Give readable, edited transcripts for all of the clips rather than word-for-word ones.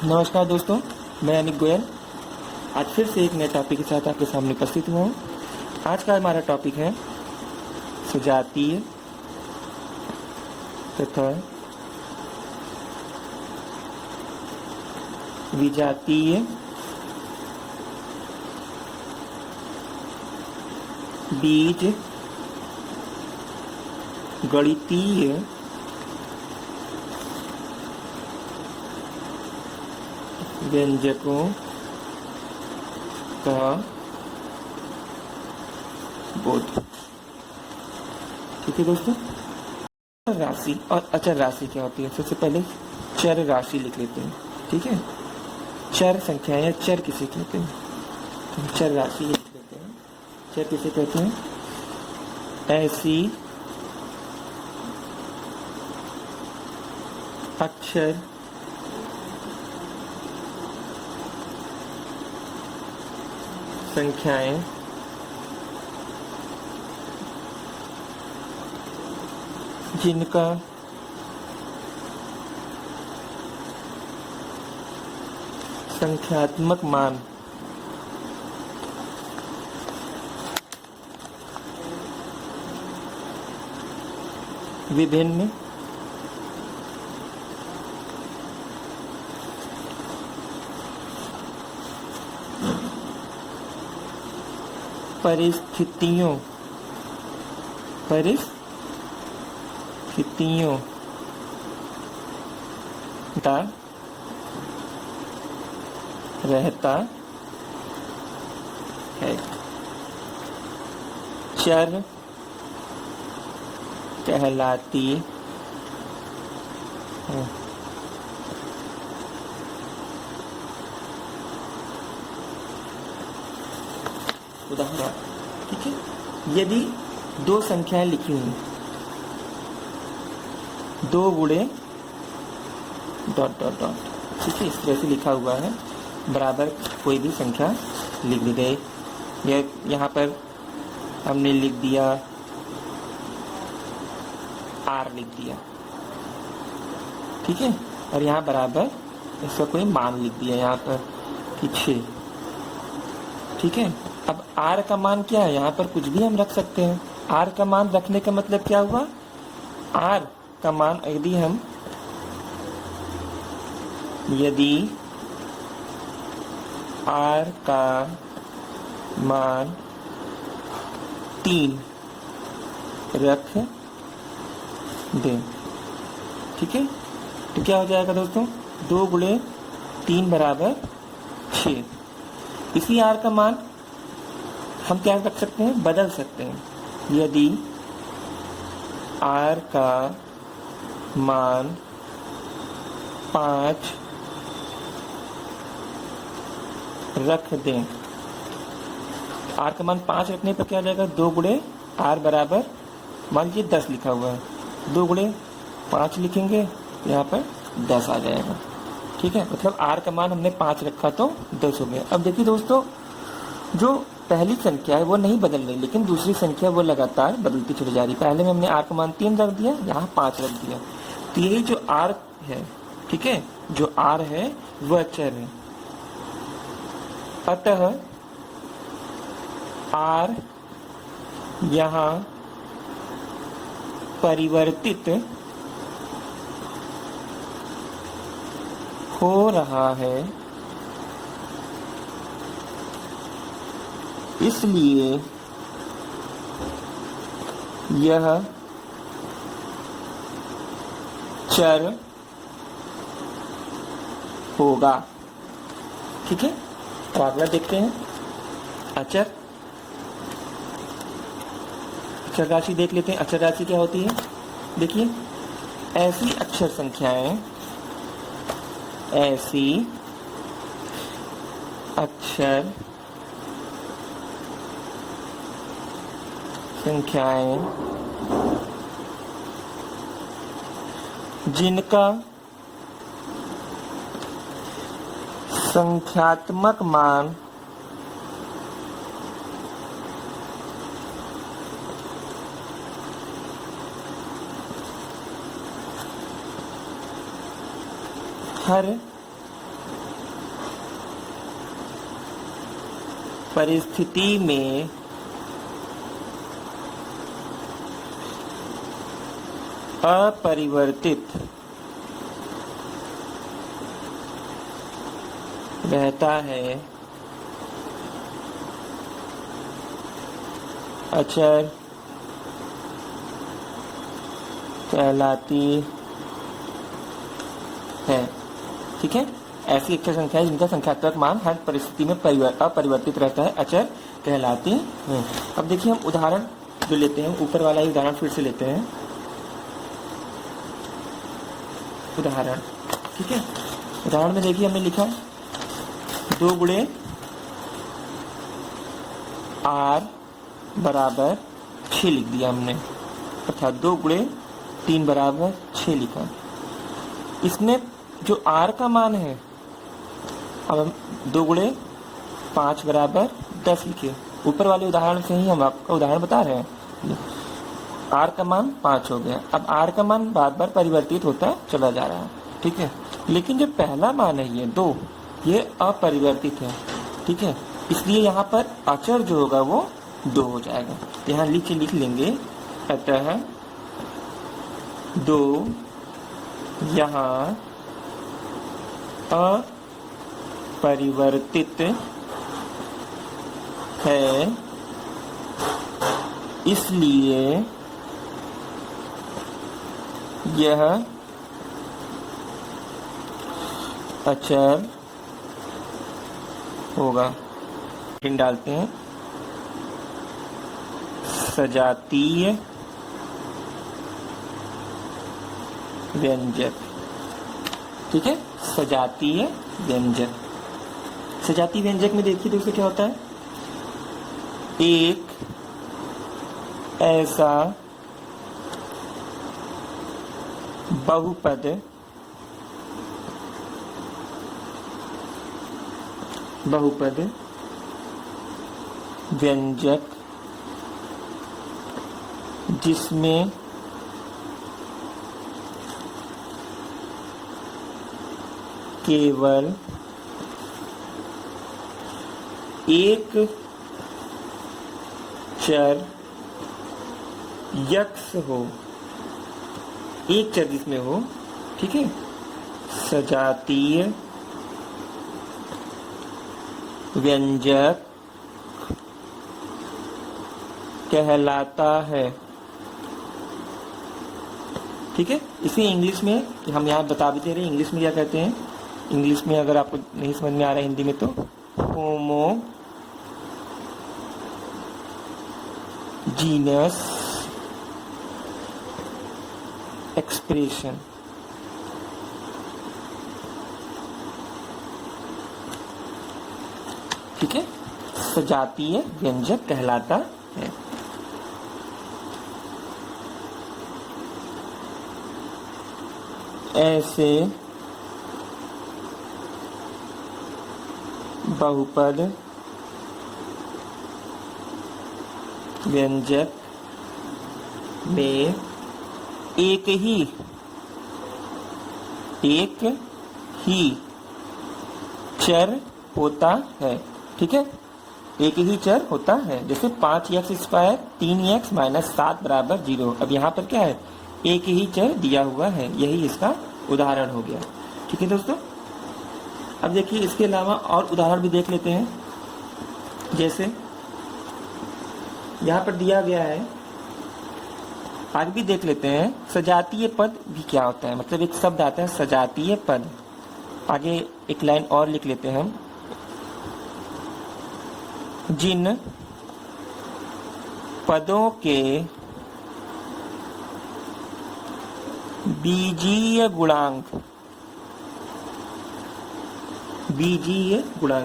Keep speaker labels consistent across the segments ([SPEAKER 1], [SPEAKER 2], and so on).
[SPEAKER 1] नमस्कार दोस्तों, मैं अनिक गोयल आज फिर से एक नए टॉपिक के साथ आपके सामने उपस्थित हुआ हूँ। आज का हमारा टॉपिक है सजातीय तथा विजातीय बीज गणितीय व्यंजकों का बोध। ठीक है दोस्तों, राशि और अचर राशि क्या होती है? सबसे पहले चर राशि लिख लेते हैं। ठीक है, चर संख्या या चर किसे कहते हैं? तो चर राशि लिख लेते हैं। चर किसे कहते हैं? ऐसी अक्षर संख्याएं जिनका संख्यात्मक मान विभिन्न परिस्थितियों का रहता है। चर कहलाती है। उदाहरण, ठीक है, यदि दो संख्याएं लिखी हुई, 2 गुणे डॉट डॉट डॉट, ठीक है, इस तरह से लिखा हुआ है, बराबर कोई भी संख्या लिख दी गई। यहाँ पर हमने लिख दिया R लिख दिया, ठीक है, और यहाँ बराबर इसका कोई मान लिख दिया यहाँ पर कि 6। ठीक है, अब R का मान क्या है? यहाँ पर कुछ भी हम रख सकते हैं। R का मान रखने का मतलब क्या हुआ? R का मान यदि R का मान 3 रख दें, ठीक है, तो क्या हो जाएगा दोस्तों? 2 गुणे 3 बराबर 6। इसी R का मान हम क्या रख सकते हैं? बदल सकते हैं। यदि R का मान 5 रख दें, R का मान 5 रखने पर क्या हो जाएगा? 2 गुणे R बराबर, मान लीजिए 10 लिखा हुआ है, 2 गुणे 5 लिखेंगे, यहाँ पर 10 आ जाएगा। ठीक है, मतलब R का मान हमने 5 रखा तो 10 हो गया। अब देखिए दोस्तों, जो पहली संख्या है वो नहीं बदल रही, लेकिन दूसरी संख्या वो लगातार बदलती चली जा रही। पहले में हमने R का मान 3 रख दिया, यहाँ 5 रख दिया, तो यही जो R है, ठीक है, जो R है वह चर है। अतः R यहाँ परिवर्तित हो रहा है, इसलिए यह चर होगा। ठीक है, तो अगला देखते हैं अचर राशि देख लेते हैं। अचर राशि क्या होती है? देखिए, ऐसी अक्षर संख्याएं, ऐसी अक्षर संख्याएं जिनका संख्यात्मक मान हर परिस्थिति में अपरिवर्तित रहता है, अचर कहलाती है। ठीक है, ऐसी अक्षर संख्या है जिनका संख्यात्मक मान हर परिस्थिति में अपरिवर्तित रहता है, अचर कहलाती है। अब देखिए हम उदाहरण जो लेते हैं, ऊपर वाला ही उदाहरण फिर से लेते हैं। उदाहरण, ठीक है, उदाहरण में देखिए हमने लिखा 2 गुणे r बराबर 6 लिख दिया हमने, अर्थात 2 गुणे 3 बराबर 6 लिखा। इसमें जो r का मान है, अब हम 2 गुणे 5 बराबर 10 लिखे। ऊपर वाले उदाहरण से ही हम आपका उदाहरण बता रहे हैं। r का मान 5 हो गया। अब r का मान बार बार परिवर्तित होता चला जा रहा है, ठीक है, लेकिन जो पहला मान है ये 2, ये अपरिवर्तित है। ठीक है, इसलिए यहाँ पर अचर जो होगा वो 2 हो जाएगा। यहाँ लिख लेंगे, अतः 2 यहाँ अपरिवर्तित है, इसलिए यह अचर होगा। इन डालते हैं सजातीय व्यंजक। ठीक है, सजातीय व्यंजक। सजातीय व्यंजक में देखिए दोस्तों क्या होता है, एक ऐसा बहुपद व्यंजक जिसमें केवल एक चर यक्ष हो, एक चर जिसमें हो। ठीक है, सजातीय व्यंजक कहलाता है। ठीक है, इसे इंग्लिश में हम यहाँ बता भी दे रहे हैं, इंग्लिश में क्या कहते हैं। इंग्लिश में अगर आपको नहीं समझ में आ रहा है हिंदी में, तो होमोजीनस एक्सप्रेशन। ठीक है, सजातीय व्यंजक कहलाता है। ऐसे बहुपद व्यंजक में एक ही चर होता है। ठीक है, एक ही चर होता है। जैसे 5x² 3x - 7 बराबर 0। अब यहाँ पर क्या है, एक ही चर दिया हुआ है, यही इसका उदाहरण हो गया। ठीक है दोस्तों, अब देखिए इसके अलावा और उदाहरण भी देख लेते हैं। जैसे यहाँ पर दिया गया है, आगे भी देख लेते हैं, सजातीय पद भी क्या होता है। मतलब एक शब्द आता है सजातीय पद, आगे एक लाइन और लिख लेते हैं हम। जिन पदों के बीजीय गुणांक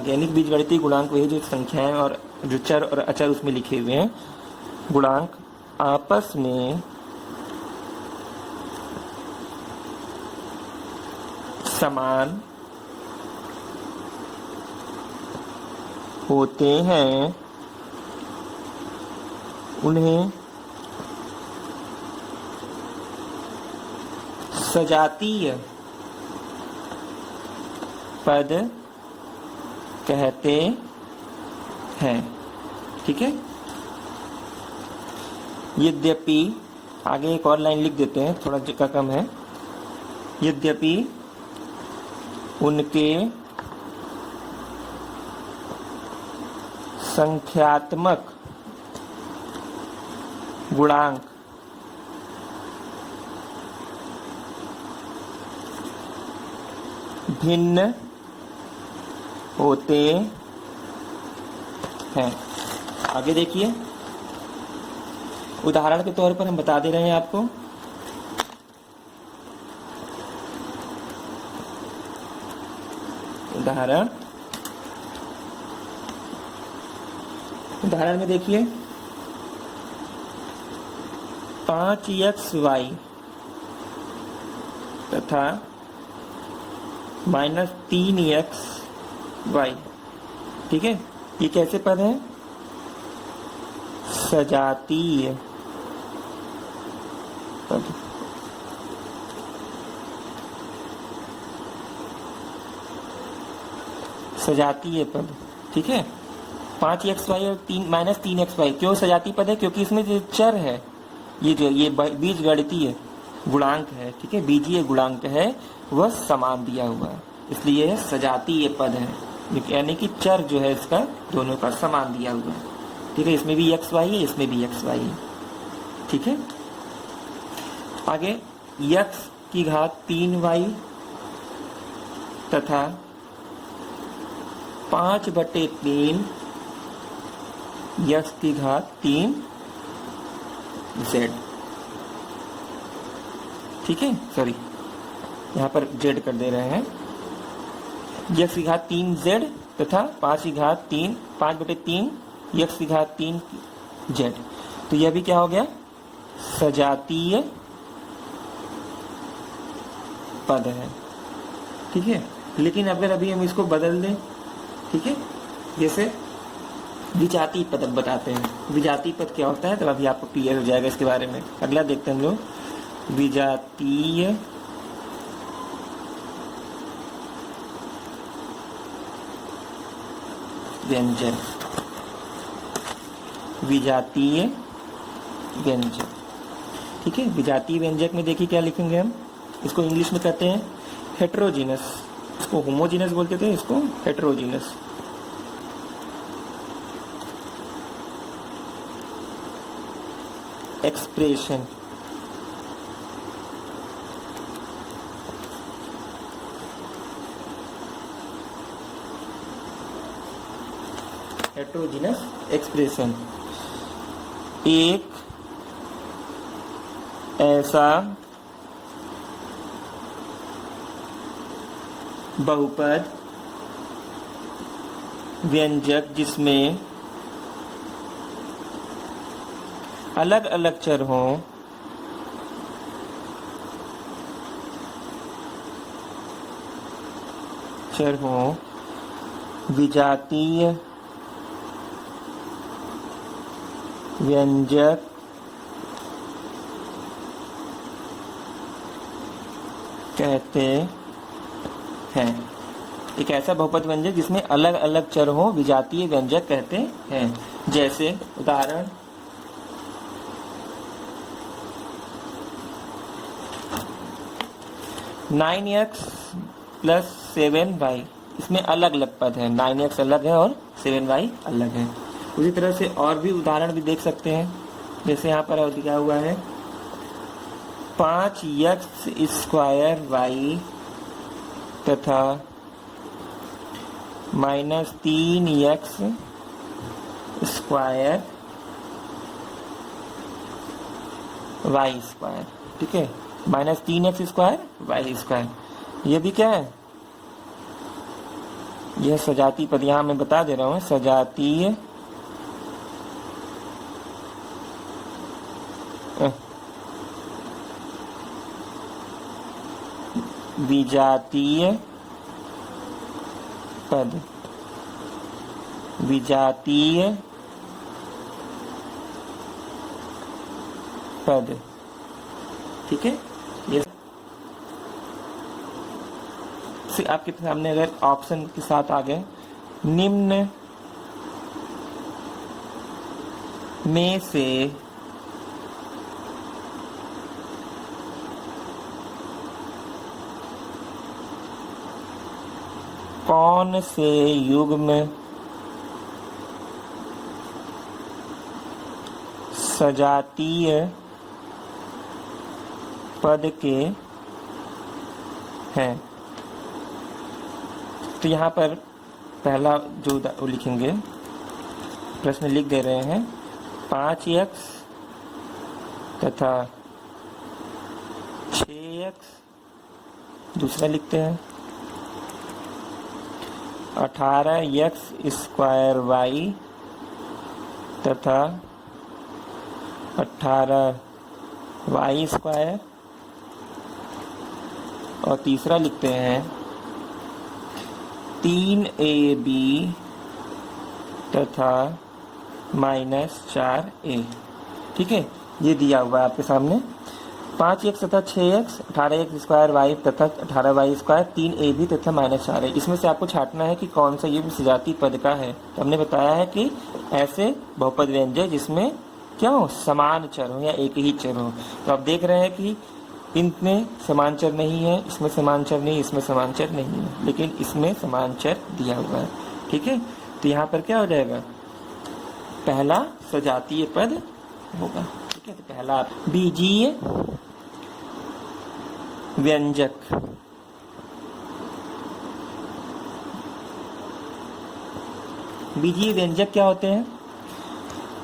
[SPEAKER 1] यानी बीजगणितीय गुणांक वही जो संख्याएं और जो चर और अचर उसमें लिखे हुए हैं, गुणांक आपस में समान होते हैं, उन्हें सजातीय पद कहते हैं। ठीक है, यद्यपि आगे एक और लाइन लिख देते हैं, थोड़ा जगह कम है। यद्यपि उनके संख्यात्मक गुणांक भिन्न होते हैं। आगे देखिए, उदाहरण के तौर पर हम बता दे रहे हैं आपको। उदाहरण में देखिए, 5xy तथा -3xy। ठीक है, ये कैसे पद है? सजातीय पद। सजातीय पद। ठीक है, 5xy और -3xy क्यों सजातीय पद है? क्योंकि इसमें जो चर है, ये बीज गणितीय गुणांक है। ठीक है, बीजीय गुणांक है, वह समान दिया हुआ है, इसलिए यह सजातीय पद है। यानी कि चर जो है इसका दोनों का समान दिया हुआ है। ठीक है, इसमें भी xy है, इसमें भी xy है। ठीक है, आगे x की घात 3y तथा 5/3 x की घात 3z। ठीक है, सॉरी यहाँ पर z कर दे रहे हैं। x की घात 3z तथा 5/3 x की घात 3z। तो यह भी क्या हो गया? सजातीय पद है। ठीक है, लेकिन अगर अभी हम इसको बदल दें, ठीक है, जैसे विजातीय पद बताते हैं। विजातीय पद क्या होता है, तो अभी आपको क्लियर हो जाएगा इसके बारे में। अगला देखते हैं हम लोग, विजातीय व्यंजक। विजातीय व्यंजक। ठीक है, विजातीय व्यंजक में देखिए क्या लिखेंगे हम। इसको इंग्लिश में कहते हैं हेट्रोजीनस। इसको होमोजीनस बोलते थे, इसको हेट्रोजीनस। एक्सप्रेशन। हेट्रोजीनस एक्सप्रेशन एक ऐसा बहुपद व्यंजक जिसमें अलग अलग चर हों, विजातीय व्यंजक कहते हैं। एक ऐसा बहुपद व्यंजक जिसमें अलग अलग चर हो, विजातीय व्यंजक कहते हैं। जैसे उदाहरण, (9x + 7y) इसमें अलग अलग पद है। 9x अलग है और 7y अलग है। उसी तरह से और भी उदाहरण भी देख सकते हैं। जैसे यहाँ पर दिया हुआ है 5x² तथा -3x² y²। ठीक है, -3x² y²। ये भी क्या है? यह सजातीय पद। यहाँ मैं बता दे रहा हूँ, सजातीय विजातीय पद। विजातीय पद। ठीक है, ये आपके सामने अगर ऑप्शन के साथ आ गए, निम्न में से कौन से युग्म सजातीय पद के हैं। तो यहाँ पर पहला जो लिखेंगे, प्रश्न लिख दे रहे हैं 5x तथा 6x। दूसरा लिखते हैं 18x स्क्वायर y तथा 18y स्क्वायर। और तीसरा लिखते हैं 3ab तथा -4a। ठीक है, ये दिया हुआ है आपके सामने। 5x तथा 6x, 18x स्क्वायर y तथा 18y स्क्वायर, 3ab तथा -4a। इसमें से आपको छांटना है कि कौन सा युग्म सजातीय पद का है। तो हमने बताया है कि ऐसे बहुपद व्यंजक जिसमें क्या हो, समान चर हो या एक ही चर हो। तो आप देख रहे हैं कि इनमें समान चर नहीं है, इसमें समान चर नहीं, इसमें समान चर नहीं है, लेकिन इसमें समान चर दिया हुआ है। ठीक है, तो यहाँ पर क्या हो जाएगा, पहला सजातीय पद होगा। ठीक है, तो पहला बीजीय व्यंजक। बीजीय व्यंजक क्या होते हैं,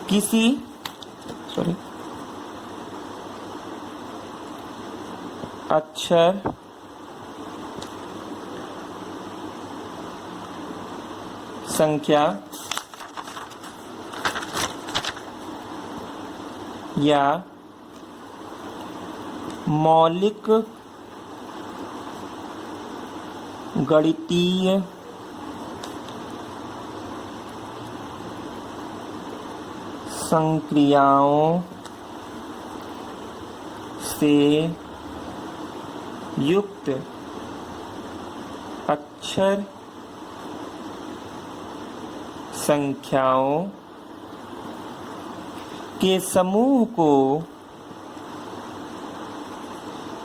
[SPEAKER 1] किसी अक्षर संख्या या मौलिक गणितीय संक्रियाओं से युक्त अक्षर संख्याओं के समूह को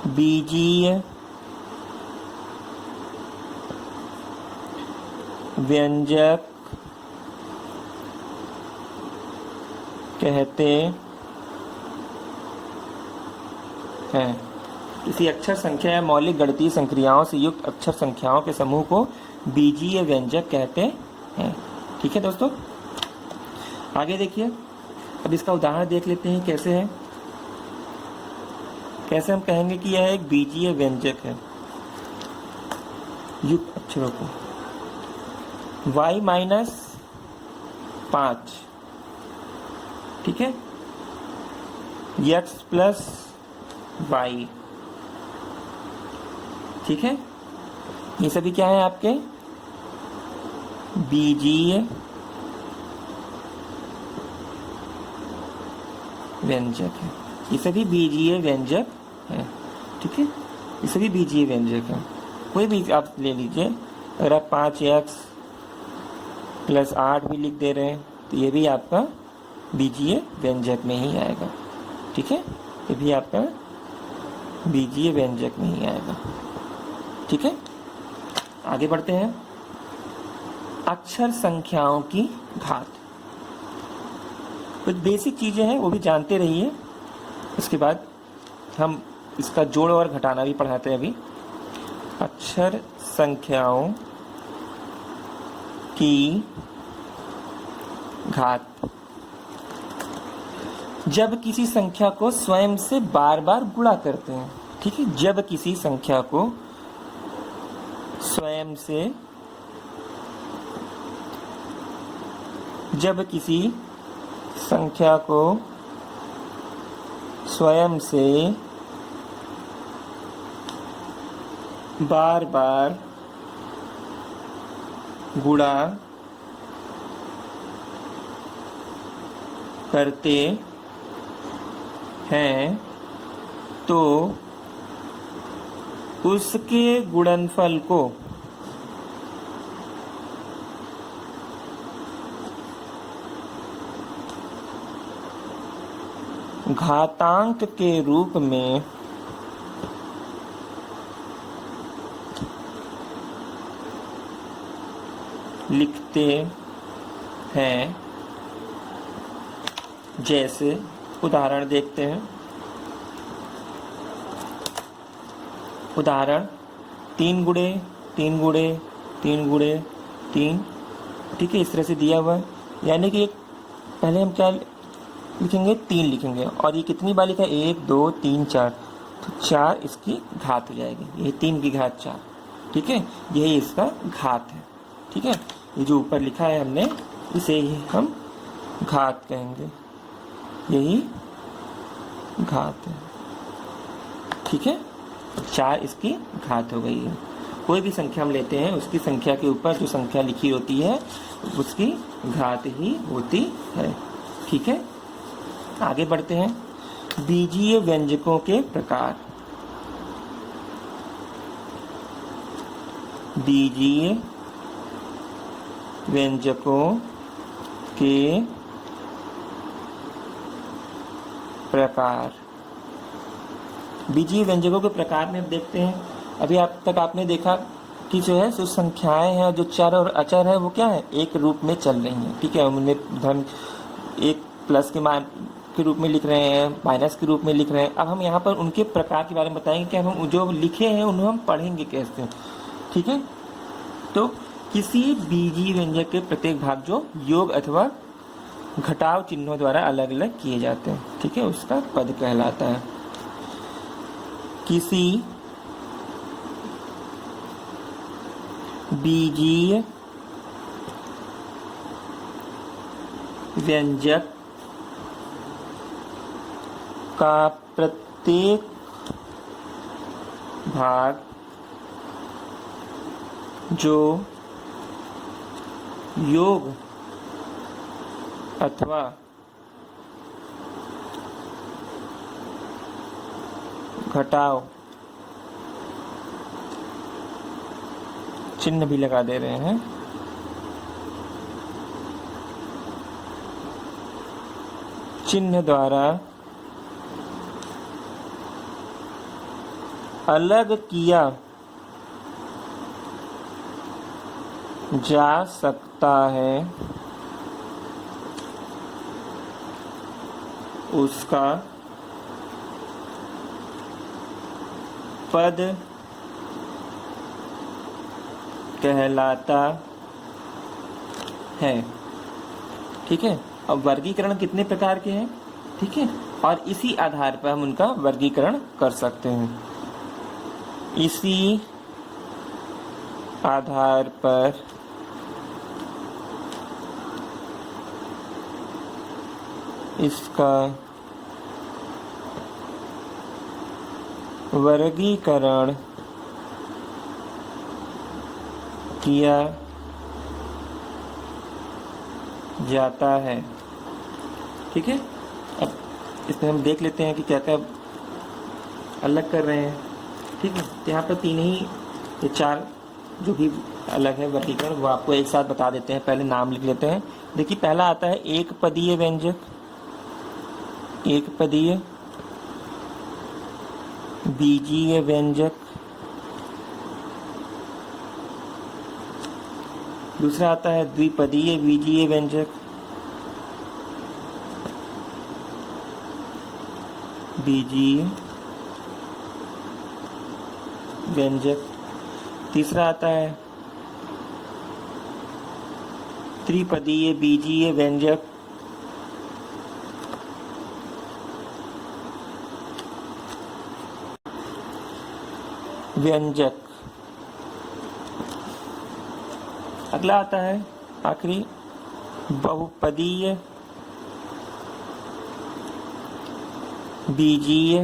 [SPEAKER 1] बीजीय व्यंजक कहते हैं। किसी अक्षर संख्या या मौलिक गणितीय संक्रियाओं से युक्त अक्षर संख्याओं के समूह को बीजीय व्यंजक कहते हैं। ठीक है दोस्तों, आगे देखिए। अब इसका उदाहरण देख लेते हैं कैसे है, कैसे हम कहेंगे कि यह एक बीजीय व्यंजक है युक्त अक्षरों को। y - 5, ठीक है, x + y। ठीक है, ये सभी क्या है आपके बीजीय व्यंजक है। ये सभी बीजीय व्यंजक है। ठीक है, ये सभी बीजीय व्यंजक है। कोई भी आप ले लीजिए, अगर आप 5x + 8 भी लिख दे रहे हैं तो ये भी आपका बीजीय व्यंजक में ही आएगा। ठीक है, ये भी आपका बीजीय व्यंजक में ही आएगा। ठीक है, आगे बढ़ते हैं। अक्षर संख्याओं की घात, कुछ बेसिक चीजें हैं वो भी जानते रहिए, उसके बाद हम इसका जोड़ और घटाना भी पढ़ाते हैं अभी। अक्षर संख्याओं की घात, जब किसी संख्या को स्वयं से बार बार गुणा करते हैं। ठीक है, जब किसी संख्या को स्वयं से, जब किसी संख्या को स्वयं से बार बार गुणा करते हैं तो उसके गुणनफल को घातांक के रूप में लिखते हैं। जैसे उदाहरण देखते हैं। उदाहरण 3 गुणे 3 गुणे 3 गुणे 3, ठीक है, इस तरह से दिया हुआ है। यानी कि पहले हम क्या लिखेंगे, 3 लिखेंगे, और ये कितनी बार लिखा है, 1 2 3 4, तो 4 इसकी घात हो जाएगी, ये 3 की घात 4, ठीक है, यही इसका घात है, ठीक है। ये जो ऊपर लिखा है हमने, इसे ही हम घात कहेंगे, यही घात है, ठीक है। 4 इसकी घात हो गई है। कोई भी संख्या हम लेते हैं, उसकी संख्या के ऊपर जो संख्या लिखी होती है उसकी घात ही होती है, ठीक है। आगे बढ़ते हैं। बीजीय व्यंजकों के प्रकार। बीजीय व्यंजकों के प्रकार। बीजीय व्यंजकों के प्रकार में अब देखते हैं। अभी आप तक आपने देखा कि जो है, जो संख्याएं हैं, जो चर और अचर है, वो क्या है, एक रूप में चल रही हैं, ठीक है। उनमें हम एक प्लस के मान के रूप में लिख रहे हैं, माइनस के रूप में लिख रहे हैं। अब हम यहाँ पर उनके प्रकार के बारे में बताएंगे कि हम जो लिखे हैं उन्हें हम पढ़ेंगे कैसे, ठीक है। तो किसी बीजीय व्यंजक के प्रत्येक भाग जो योग अथवा घटाव चिन्हों द्वारा अलग अलग किए जाते हैं, ठीक है, उसका पद कहलाता है। किसी बीजीय व्यंजक का प्रत्येक भाग जो योग अथवा घटाव चिन्ह भी लगा दे रहे हैं, चिन्ह द्वारा अलग किया जा सकता है, उसका पद कहलाता है, ठीक है। अब वर्गीकरण कितने प्रकार के हैं, ठीक है, और इसी आधार पर हम उनका वर्गीकरण कर सकते हैं। इसी आधार पर इसका वर्गीकरण किया जाता है, ठीक है। अब इसमें हम देख लेते हैं कि क्या क्या अलग कर रहे हैं, ठीक है। तो यहाँ पर 3 ही, ये 4 जो भी अलग है वर्गीकरण, वो आपको एक साथ बता देते हैं। पहले नाम लिख लेते हैं। देखिए, पहला आता है एक पदीय व्यंजक, एक पदीय बीजीय व्यंजक। दूसरा आता है द्विपदीय बीजीय व्यंजक, बीजीय व्यंजक। तीसरा आता है त्रिपदीय बीजीय व्यंजक, व्यंजक। अगला आता है आखिरी बहुपदीय बीजीय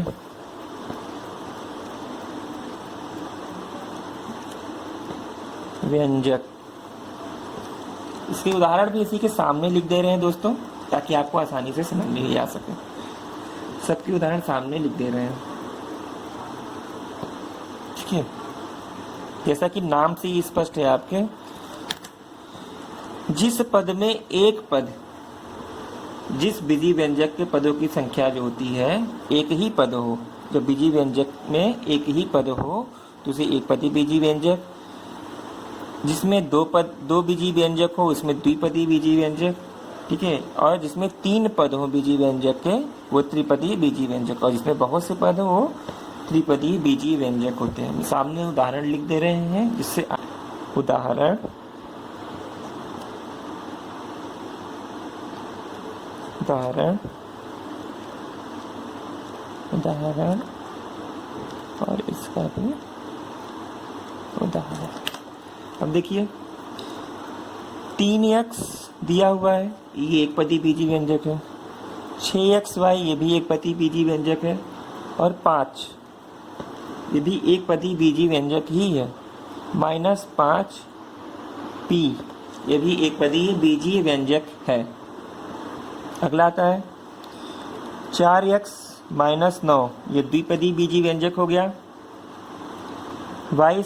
[SPEAKER 1] व्यंजक। इसके उदाहरण भी इसी के सामने लिख दे रहे हैं दोस्तों, ताकि आपको आसानी से समझ में आ सके। सबके उदाहरण सामने लिख दे रहे हैं, ठीक है। जैसा कि नाम से ही स्पष्ट है आपके, जिस पद में एक पद जिस बीजी व्यंजक के पदों की संख्या जो होती है एक ही पद हो, जब बीजी व्यंजक में एक ही पद हो तो उसे एक पदी बीजी व्यंजक, जिसमें दो बीजी व्यंजक हो उसमें द्विपदी बीजी व्यंजक, ठीक है, और जिसमें 3 पद हो बीजी व्यंजक के वो त्रिपदी बीजी व्यंजक, और जिसमें बहुत से पद हो वो त्रिपदी बीजी व्यंजक होते हैं। सामने उदाहरण लिख दे रहे हैं जिससे उदाहरण और इसका भी उदाहरण। अब देखिए 3x दिया हुआ है, ये एक पदी बीजी व्यंजक है। 6xy ये भी एक पदी बीजी व्यंजक है, और 5 ये भी एक पदी बीजी व्यंजक ही है। -5p ये भी एक पदी बीजी व्यंजक है। अगला आता है 4x - 9 ये द्विपदी बीजी व्यंजक हो गया। y²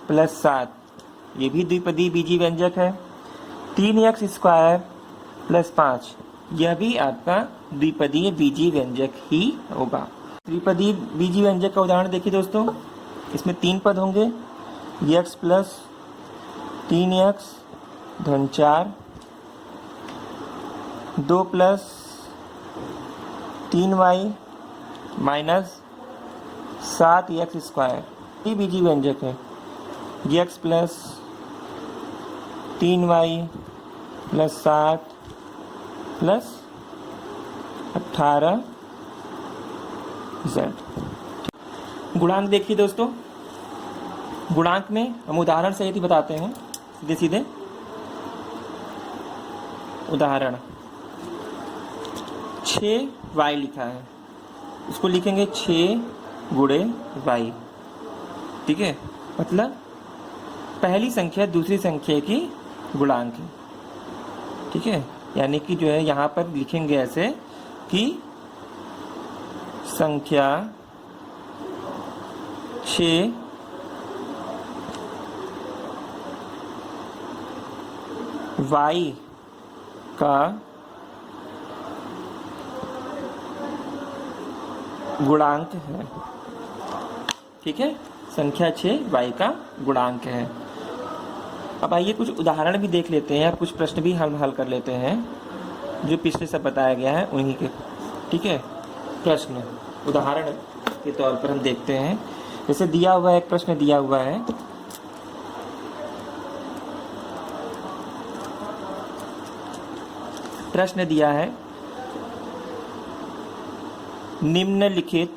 [SPEAKER 1] + 7 ये भी द्विपदी बीजी व्यंजक है। 3x² + 5 यह भी आपका द्विपदीय बीजी व्यंजक ही होगा। त्रिपदी बीजी व्यंजक का उदाहरण देखिए दोस्तों, इसमें 3 पद होंगे, x + 3x धन 4, 2 + 3y - 7x², ये बीजी व्यंजक है। x + 3y + 7 + 18z। गुणांक देखिए दोस्तों, गुणांक में हम उदाहरण से यदि बताते हैं सीधे सीधे उदाहरण 6y लिखा है, उसको लिखेंगे 6 × y, ठीक है, मतलब पहली संख्या दूसरी संख्या की गुणांक है, ठीक है, यानी कि जो है यहाँ पर लिखेंगे ऐसे कि संख्या 6 y का गुणांक है, ठीक है, संख्या 6 y का गुणांक है। अब आइए कुछ उदाहरण भी देख लेते हैं, कुछ प्रश्न भी हम हल कर लेते हैं जो पिछले सब बताया गया है उन्हीं के, ठीक है। प्रश्न उदाहरण के तौर पर हम देखते हैं, जैसे दिया हुआ है, एक प्रश्न दिया हुआ है, प्रश्न दिया है निम्नलिखित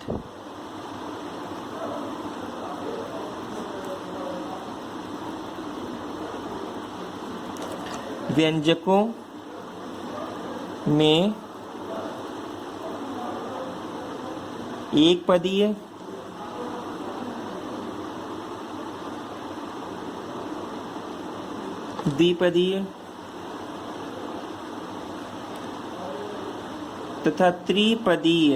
[SPEAKER 1] व्यंजकों में एक पदीय, द्विपदीय तथा त्रिपदीय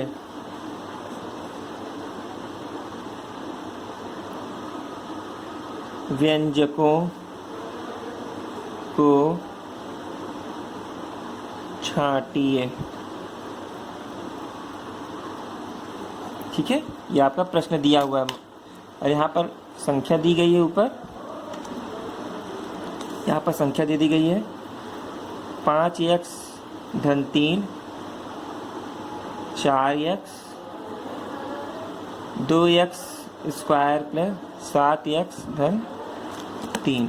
[SPEAKER 1] व्यंजकों को छांटिए, ठीक है। ये आपका प्रश्न दिया हुआ है और यहाँ पर संख्या दी गई है, ऊपर यहाँ पर संख्या दे दी गई है 5x धन 3, 4x, 2x² + 7x धन 3,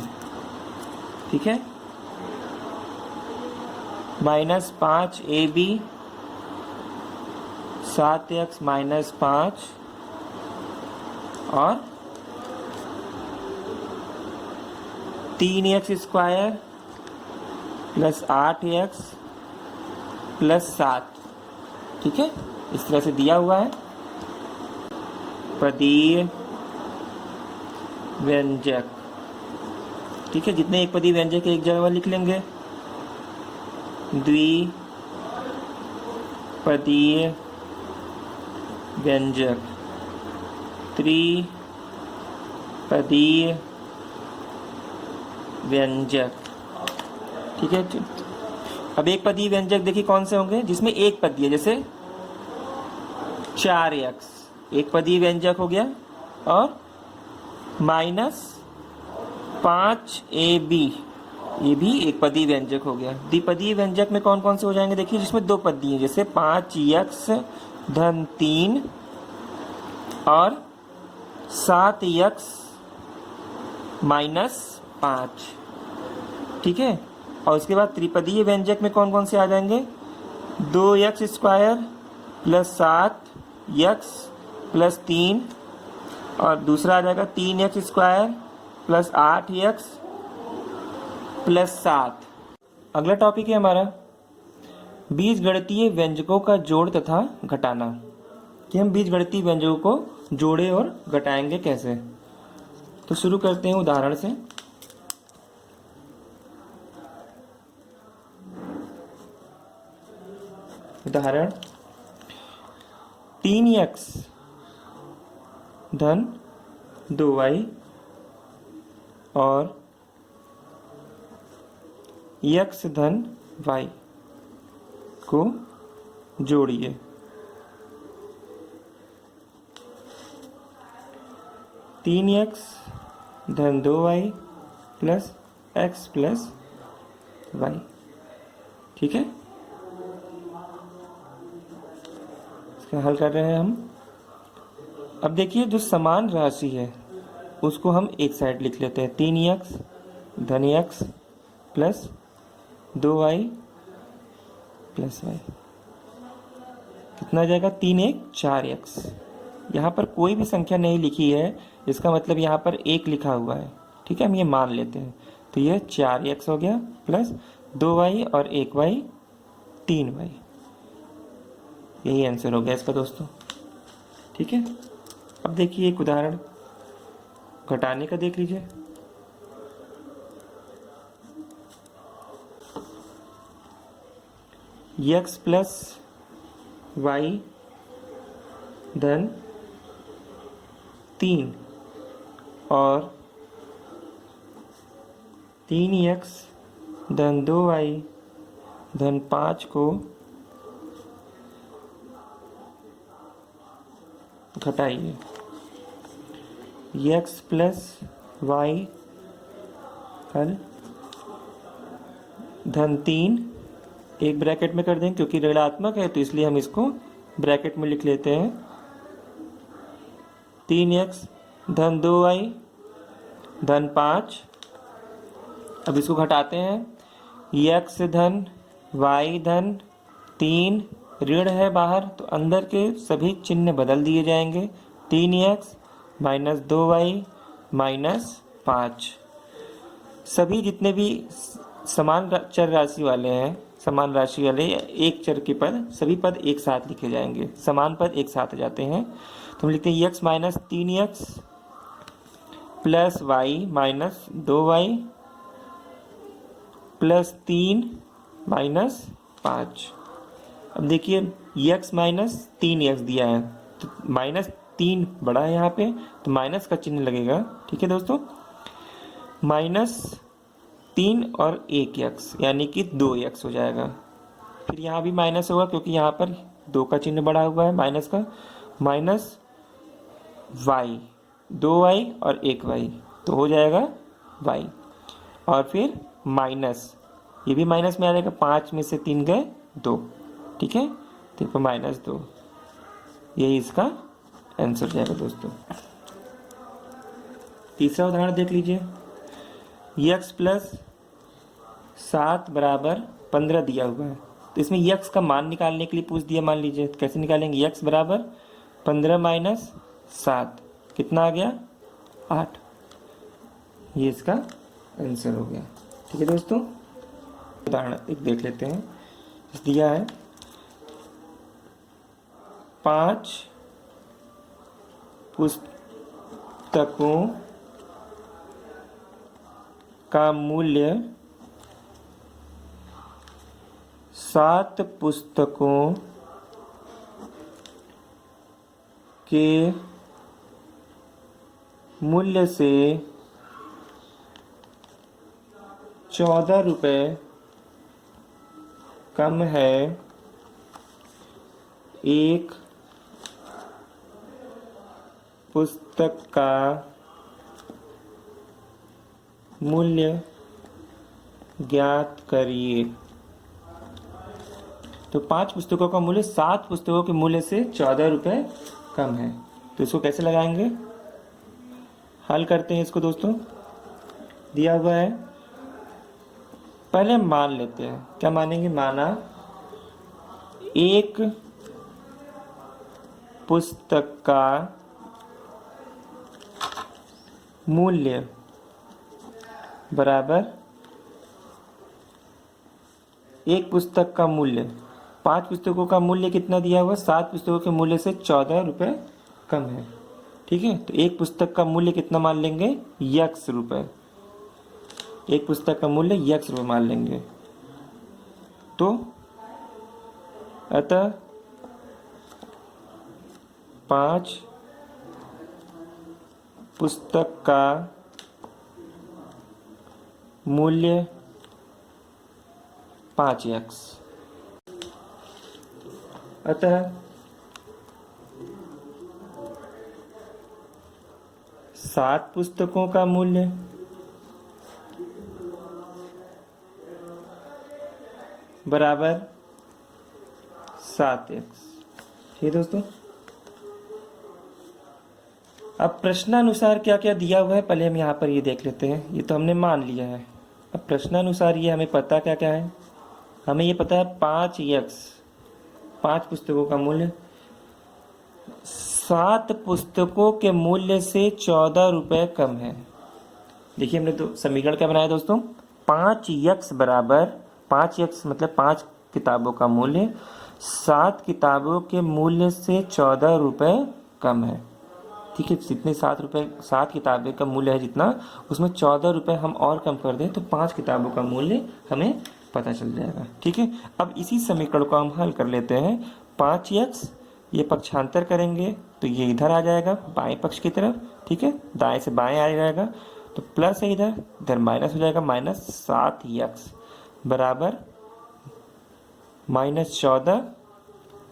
[SPEAKER 1] ठीक है, -5ab 7x - 5 और 3x² + 8x + 7, ठीक है, इस तरह से दिया हुआ है। पदीय व्यंजक, ठीक है, जितने एक पदी व्यंजक एक जगह लिख लेंगे। द्विपदीय व्यंजक, त्रिपदीय व्यंजक, ठीक है, अब एक पदीय व्यंजक देखिए कौन से होंगे, जिसमें एक पद है, जैसे 4x एक पदीय व्यंजक हो गया, और -5ab ये भी एक पदीय व्यंजक हो गया। द्विपदीय व्यंजक में कौन कौन से हो जाएंगे देखिए, जिसमें दो पदी हैं, जैसे 5x धन 3 और 7x -5, ठीक है। और उसके बाद त्रिपदीय व्यंजक में कौन कौन से आ जाएंगे, 2x² + 7x + 3, और दूसरा आ जाएगा 3x² + 8x + 7। अगला टॉपिक है हमारा बीजगणितीय व्यंजकों का जोड़ तथा घटाना, कि हम बीजगणितीय व्यंजकों को जोड़े और घटाएंगे कैसे। तो शुरू करते हैं उदाहरण से। उदाहरण 3x धन 2y और x धन y को जोड़िए। तीन एक्स धन 2y plus x plus y, ठीक है। इसका हल कर रहे हैं हम। अब देखिए जो समान राशि है उसको हम एक साइड लिख लेते हैं, 3x धन x plus 2y plus y, कितना आ जाएगा, 3 1 4x। यहाँ पर कोई भी संख्या नहीं लिखी है, इसका मतलब यहाँ पर एक लिखा हुआ है, ठीक है, हम ये मान लेते हैं। तो ये 4x हो गया प्लस 2y और 1y 3y, यही आंसर हो गया इसका दोस्तों, ठीक है। अब देखिए एक उदाहरण घटाने का देख लीजिए। x प्लस y धन 3 और 3x धन 2y धन 5 को घटाइए। x प्लस y हल धन 3 एक ब्रैकेट में कर दें, क्योंकि ऋणात्मक है तो इसलिए हम इसको ब्रैकेट में लिख लेते हैं। 3x धन 2y धन 5, अब इसको घटाते हैं। x धन y धन 3, ऋण है बाहर तो अंदर के सभी चिन्ह बदल दिए जाएंगे। 3x माइनस 2y माइनस 5, सभी जितने भी समान चर राशि वाले हैं, समान राशि वाले एक चर के पद, सभी पद एक साथ लिखे जाएंगे, समान पद एक साथ आ जाते हैं। तो हम लिखते हैं x minus 3x plus y minus 2y plus 3 minus 5। अब देखिए x माइनस 3x दिया है तो -3 बड़ा है यहाँ पे, तो माइनस का चिन्ह लगेगा, ठीक है दोस्तों। -3 और 1x यानी कि 2x हो जाएगा। फिर यहाँ भी माइनस होगा क्योंकि यहाँ पर 2 का चिन्ह बढ़ा हुआ है माइनस का, माइनस y 2y और 1y तो हो जाएगा y, और फिर माइनस ये भी माइनस में आ जाएगा, 5 में से 3 गए 2, ठीक है, तो -2, यही इसका आंसर हो जाएगा दोस्तों। तीसरा उदाहरण देख लीजिए। x प्लस 7 बराबर 15 दिया हुआ है, तो इसमें x का मान निकालने के लिए पूछ दिया। मान लीजिए तो कैसे निकालेंगे, x बराबर 15 माइनस 7 कितना आ गया 8, ये इसका आंसर हो गया, ठीक है दोस्तों। उदाहरण एक देख लेते हैं। दिया है 5 पुस्तकों का मूल्य 7 पुस्तकों के मूल्य से 14 रुपये कम है एक पुस्तक का मूल्य ज्ञात करिए। तो 5 पुस्तकों का मूल्य 7 पुस्तकों के मूल्य से 14 रुपये कम है। तो इसको कैसे लगाएंगे, हल करते हैं इसको दोस्तों। दिया हुआ है, पहले मान लेते हैं। क्या मानेंगे, माना एक पुस्तक का मूल्य बराबर, एक पुस्तक का मूल्य, 5 पुस्तकों का मूल्य कितना दिया हुआ, 7 पुस्तकों के मूल्य से 14 रुपये कम है। ठीक है, तो एक पुस्तक का मूल्य कितना मान लेंगे, यक्स रुपये। एक पुस्तक का मूल्य यक्स रुपये मान लेंगे। तो अतः 5 पुस्तक का मूल्य 5x, अतः 7 पुस्तकों का मूल्य बराबर 7x। ठीक है दोस्तों, अब प्रश्नानुसार क्या क्या दिया हुआ है पहले हम यहाँ पर ये देख लेते हैं। ये तो हमने मान लिया है। अब प्रश्नानुसार ये हमें पता क्या क्या है, हमें ये पता है 5x, 5 पुस्तकों का मूल्य 7 पुस्तकों के मूल्य से 14 रुपये कम है। देखिए हमने तो समीकरण क्या बनाया दोस्तों, 5x बराबर, 5x मतलब 5 किताबों का मूल्य 7 किताबों के मूल्य से 14 रुपये कम है। ठीक है, जितने 7 किताबें का मूल्य है जितना, उसमें 14 रुपये हम और कम कर दें तो 5 किताबों का मूल्य हमें पता चल जाएगा। ठीक है, अब इसी समीकरण को हम हल कर लेते हैं। 5x, ये पक्षांतर करेंगे तो ये इधर आ जाएगा बाएं पक्ष की तरफ। ठीक है, दाएं से बाएं आ जाएगा तो प्लस है, इधर इधर माइनस हो जाएगा, -7x बराबर -14।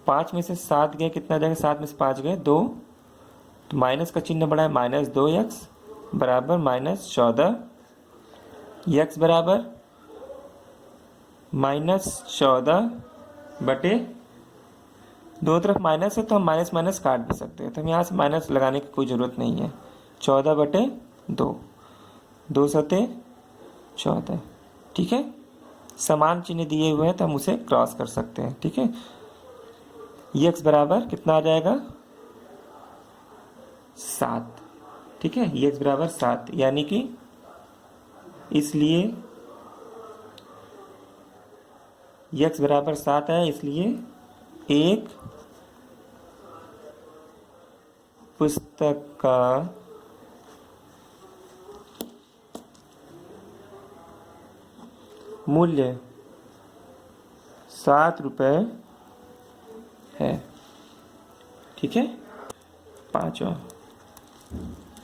[SPEAKER 1] 5 में से 7 गए, कितना जाएगा, 7 में से 5 गए 2, तो माइनस का चिन्ह बढ़ा है, -2x बराबर -14। x बराबर -14 बटे, दो तरफ माइनस है तो हम माइनस माइनस काट भी सकते हैं, तो हम यहाँ से माइनस लगाने की कोई ज़रूरत नहीं है। 14 बटे 2, 2 सते 14। ठीक है, समान चिन्ह दिए हुए हैं तो हम उसे क्रॉस कर सकते हैं। ठीक है, x बराबर कितना आ जाएगा, 7। ठीक है, x बराबर 7, यानी कि इसलिए x बराबर 7 है, इसलिए एक पुस्तक का मूल्य 7 रुपये है। ठीक है, 5वां।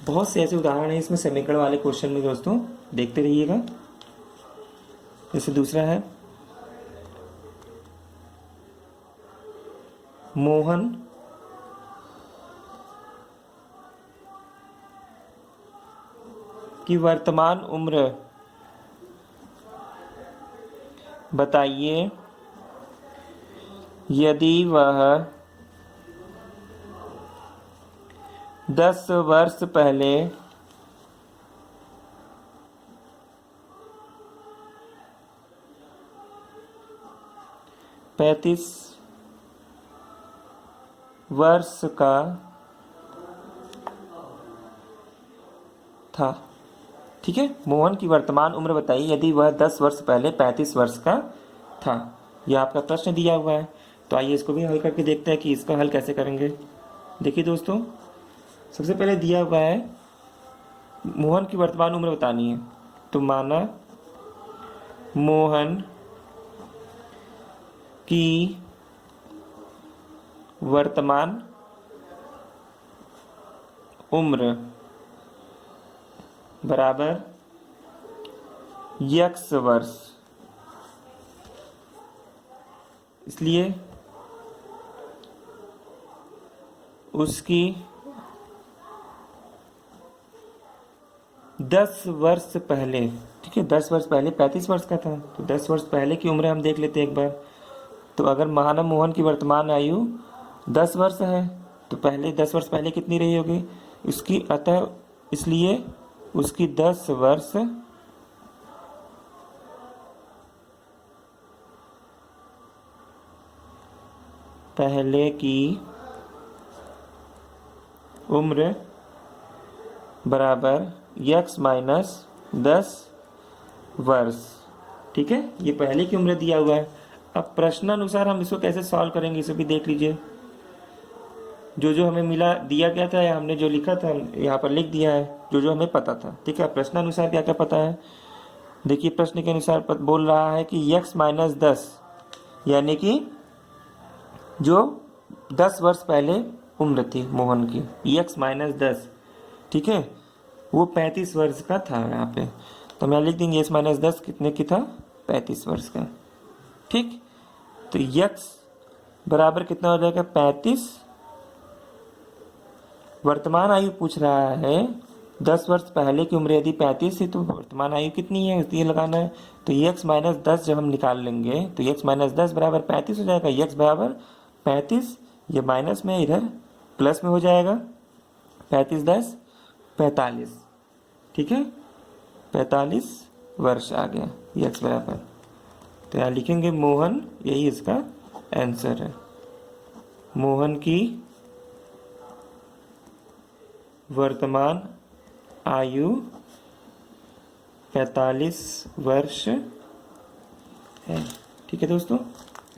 [SPEAKER 1] बहुत से ऐसे उदाहरण हैं इसमें समीकरण वाले क्वेश्चन में दोस्तों, देखते रहिएगा। जैसे दूसरा है, मोहन की वर्तमान उम्र बताइए यदि वह 10 वर्ष पहले 35 वर्ष का था। ठीक है, मोहन की वर्तमान उम्र बताइए यदि वह 10 वर्ष पहले 35 वर्ष का था। यह आपका प्रश्न दिया हुआ है, तो आइए इसको भी हल करके देखते हैं कि इसका हल कैसे करेंगे। देखिए दोस्तों, सबसे पहले दिया हुआ है मोहन की वर्तमान उम्र बतानी है, तो माना मोहन की वर्तमान उम्र बराबर x वर्ष। इसलिए उसकी 10 वर्ष पहले, ठीक है, 10 वर्ष पहले 35 वर्ष का था, तो 10 वर्ष पहले की उम्र हम देख लेते हैं एक बार। तो अगर महानव मोहन की वर्तमान आयु 10 वर्ष है तो पहले 10 वर्ष पहले कितनी रही होगी उसकी, अतः इसलिए उसकी 10 वर्ष पहले की उम्र बराबर x माइनस 10 वर्ष। ठीक है, ये पहले की उम्र दिया हुआ है। अब प्रश्नानुसार हम इसको कैसे सॉल्व करेंगे इसे भी देख लीजिए। जो जो हमें मिला दिया गया था या हमने जो लिखा था यहाँ पर लिख दिया है, जो जो हमें पता था। ठीक है, प्रश्नानुसार क्या क्या पता है देखिए। प्रश्न के अनुसार बोल रहा है कि x माइनस 10 यानी कि जो 10 वर्ष पहले उम्र थी मोहन की, x माइनस 10, ठीक है, वो 35 वर्ष का था यहाँ पे। तो हम यहाँ लिख देंगे x माइनस 10 कितने की था, 35 वर्ष का। ठीक, तो x बराबर कितना हो जाएगा, 35। वर्तमान आयु पूछ रहा है, 10 वर्ष पहले की उम्र यदि 35 थी तो वर्तमान आयु कितनी है ये लगाना है। तो x माइनस 10 जब हम निकाल लेंगे तो x माइनस 10 बराबर 35 हो जाएगा। x बराबर 35, ये माइनस में इधर प्लस में हो जाएगा, 35 10 45, ठीक है, 45 वर्ष आ गया x बराबर। तो यहाँ लिखेंगे मोहन, यही इसका आंसर है। मोहन की वर्तमान आयु 45 वर्ष है। ठीक है दोस्तों,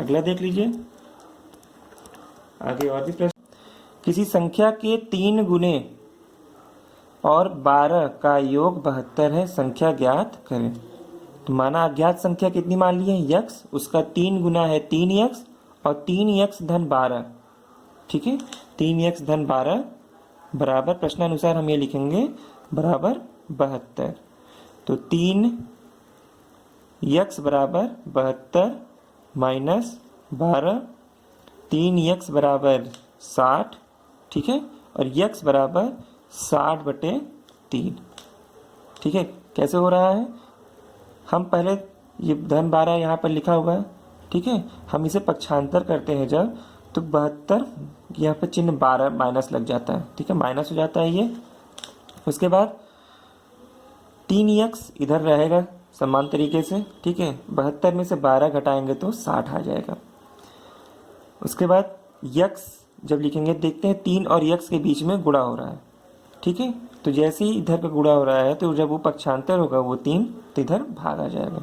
[SPEAKER 1] अगला देख लीजिए। आगे और भी प्रश्न। किसी संख्या के 3 गुने और 12 का योग 72 है, संख्या ज्ञात करें। तो माना अज्ञात संख्या कितनी मान ली है, x, उसका 3 गुना है 3x और 3x धन 12। ठीक है, 3x धन 12 बराबर, प्रश्नानुसार हम ये लिखेंगे बराबर 72। तो 3x बराबर 72 माइनस 12, 3x बराबर 60, ठीक है, और x बराबर 60/3। ठीक है, कैसे हो रहा है, हम पहले ये धन 12 यहाँ पर लिखा हुआ है, ठीक है, हम इसे पक्षांतर करते हैं जब, तो 72 यहाँ पर चिन्ह 12 माइनस लग जाता है, ठीक है, माइनस हो जाता है ये। उसके बाद 3x इधर रहेगा समान तरीके से, ठीक है, 72 में से 12 घटाएंगे तो 60 आ जाएगा। उसके बाद x जब लिखेंगे, देखते हैं 3 और x के बीच में गुणा हो रहा है, ठीक है, तो जैसे ही इधर पे गुणा हो रहा है तो जब वो पक्षांतर होगा वो 3, तो इधर भाग आ जाएगा,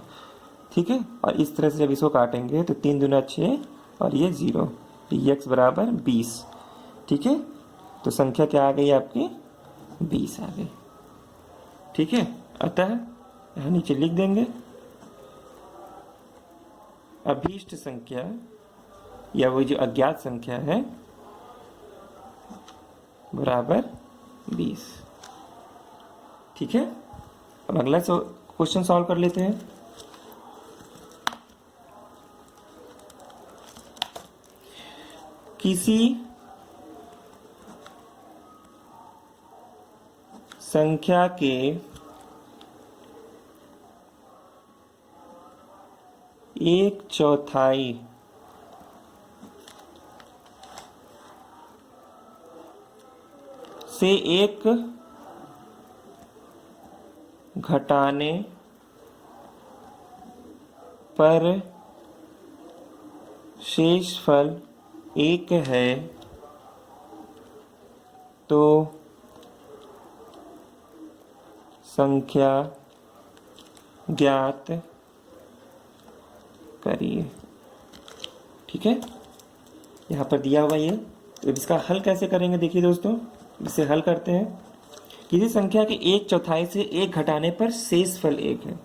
[SPEAKER 1] ठीक है। और इस तरह से जब इसको काटेंगे तो 3 दूना 6 और ये 0, x बराबर 20। ठीक है, तो संख्या क्या आ गई आपकी, 20 आ गई। ठीक है, अतः यहाँ नीचे लिख देंगे अभीष्ट संख्या या वो जो अज्ञात संख्या है बराबर 20। ठीक है, अब अगला क्वेश्चन सॉल्व कर लेते हैं। किसी संख्या के 1/4 से 1 घटाने पर शेषफल 1 है तो संख्या ज्ञात करिए। ठीक है, यहाँ पर दिया हुआ ये, तो इसका हल कैसे करेंगे देखिए दोस्तों, इसे हल करते हैं। किसी संख्या के 1/4 से 1 घटाने पर शेषफल 1 है,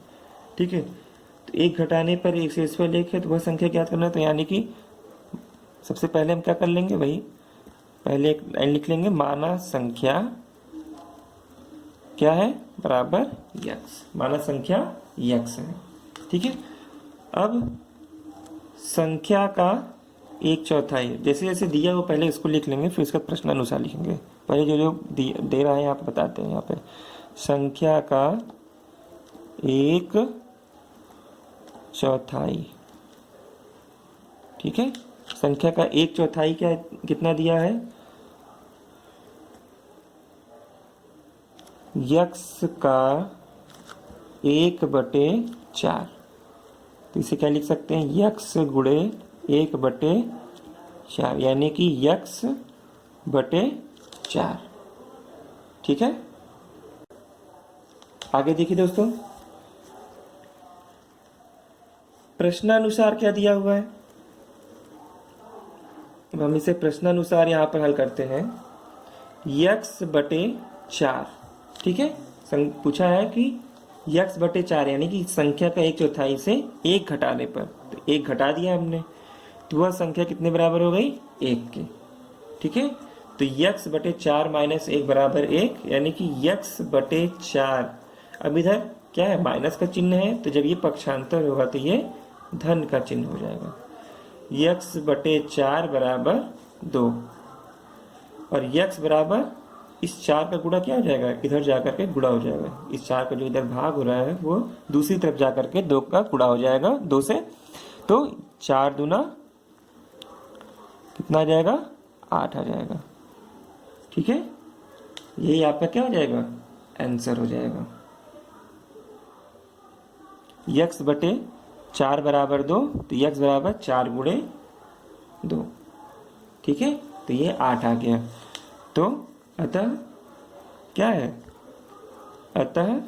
[SPEAKER 1] ठीक है, तो 1 घटाने पर एक शेषफल 1 है, तो वह संख्या ज्ञात करना है। तो यानी कि सबसे पहले हम क्या कर लेंगे, वही पहले एक लाइन लिख लेंगे, माना संख्या क्या है बराबर x, माना संख्या x है। ठीक है, अब संख्या का एक चौथाई, जैसे जैसे दिया वो पहले इसको लिख लेंगे, फिर उसका प्रश्नानुसार लिखेंगे। पहले जो जो दे रहा है यहाँ पे बताते हैं। यहाँ पे संख्या का एक चौथाई, ठीक है। संख्या का एक चौथाई क्या कितना दिया है, यक्स का 1/4। तो इसे क्या लिख सकते हैं, यक्स गुणे 1/4, यानी कि x/4, ठीक है। आगे देखिए दोस्तों, प्रश्नानुसार क्या दिया हुआ है। हम इसे प्रश्नानुसार यहाँ पर हल करते हैं। x/4, ठीक है। पूछा है कि x/4 यानी कि संख्या का एक चौथाई से एक घटाने पर, तो एक घटा दिया हमने, तो वह संख्या कितने बराबर हो गई, 1 के, ठीक है। तो x/4 - 1 बराबर 1, यानी कि x/4। अब इधर क्या है, माइनस का चिन्ह है, तो जब ये पक्षांतर होगा तो ये धन का चिन्ह हो जाएगा। x/4 बराबर 2, और x बराबर इस 4 का गुणा क्या हो जाएगा, इधर जाकर के गुणा हो जाएगा। इस 4 का जो इधर भाग हो रहा है वो दूसरी तरफ जाकर के 2 का गुणा हो जाएगा, 2 से। तो 4 दूना कितना आ जाएगा, 8 आ जाएगा, ठीक है। यही आपका क्या हो जाएगा, आंसर हो जाएगा। x/4 बराबर 2, तो x बराबर 4 गुणे 2, ठीक है। तो ये 8 आ गया। तो अतः क्या है, अतः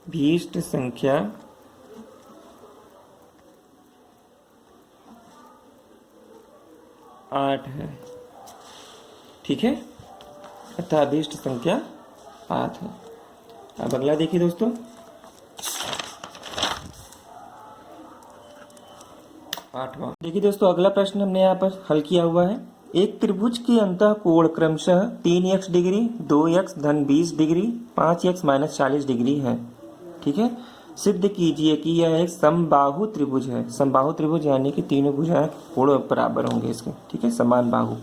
[SPEAKER 1] भीष्ट संख्या आठ है, ठीक है। अतः अभीष्ट संख्या 8 है। अब अगला देखिए दोस्तों, 8वां देखिए दोस्तों, अगला प्रश्न हमने यहाँ पर हल किया हुआ है। एक त्रिभुज की अंतः कोण क्रमशः 3x डिग्री, 2x धन 20 डिग्री, 5x माइनस 40 डिग्री है, ठीक है। सिद्ध कीजिए कि यह एक समबाहु त्रिभुज है। समबाहु त्रिभुज यानी कि तीनों भुजाएं कोण बराबर होंगे इसके, ठीक है, समान बाहु।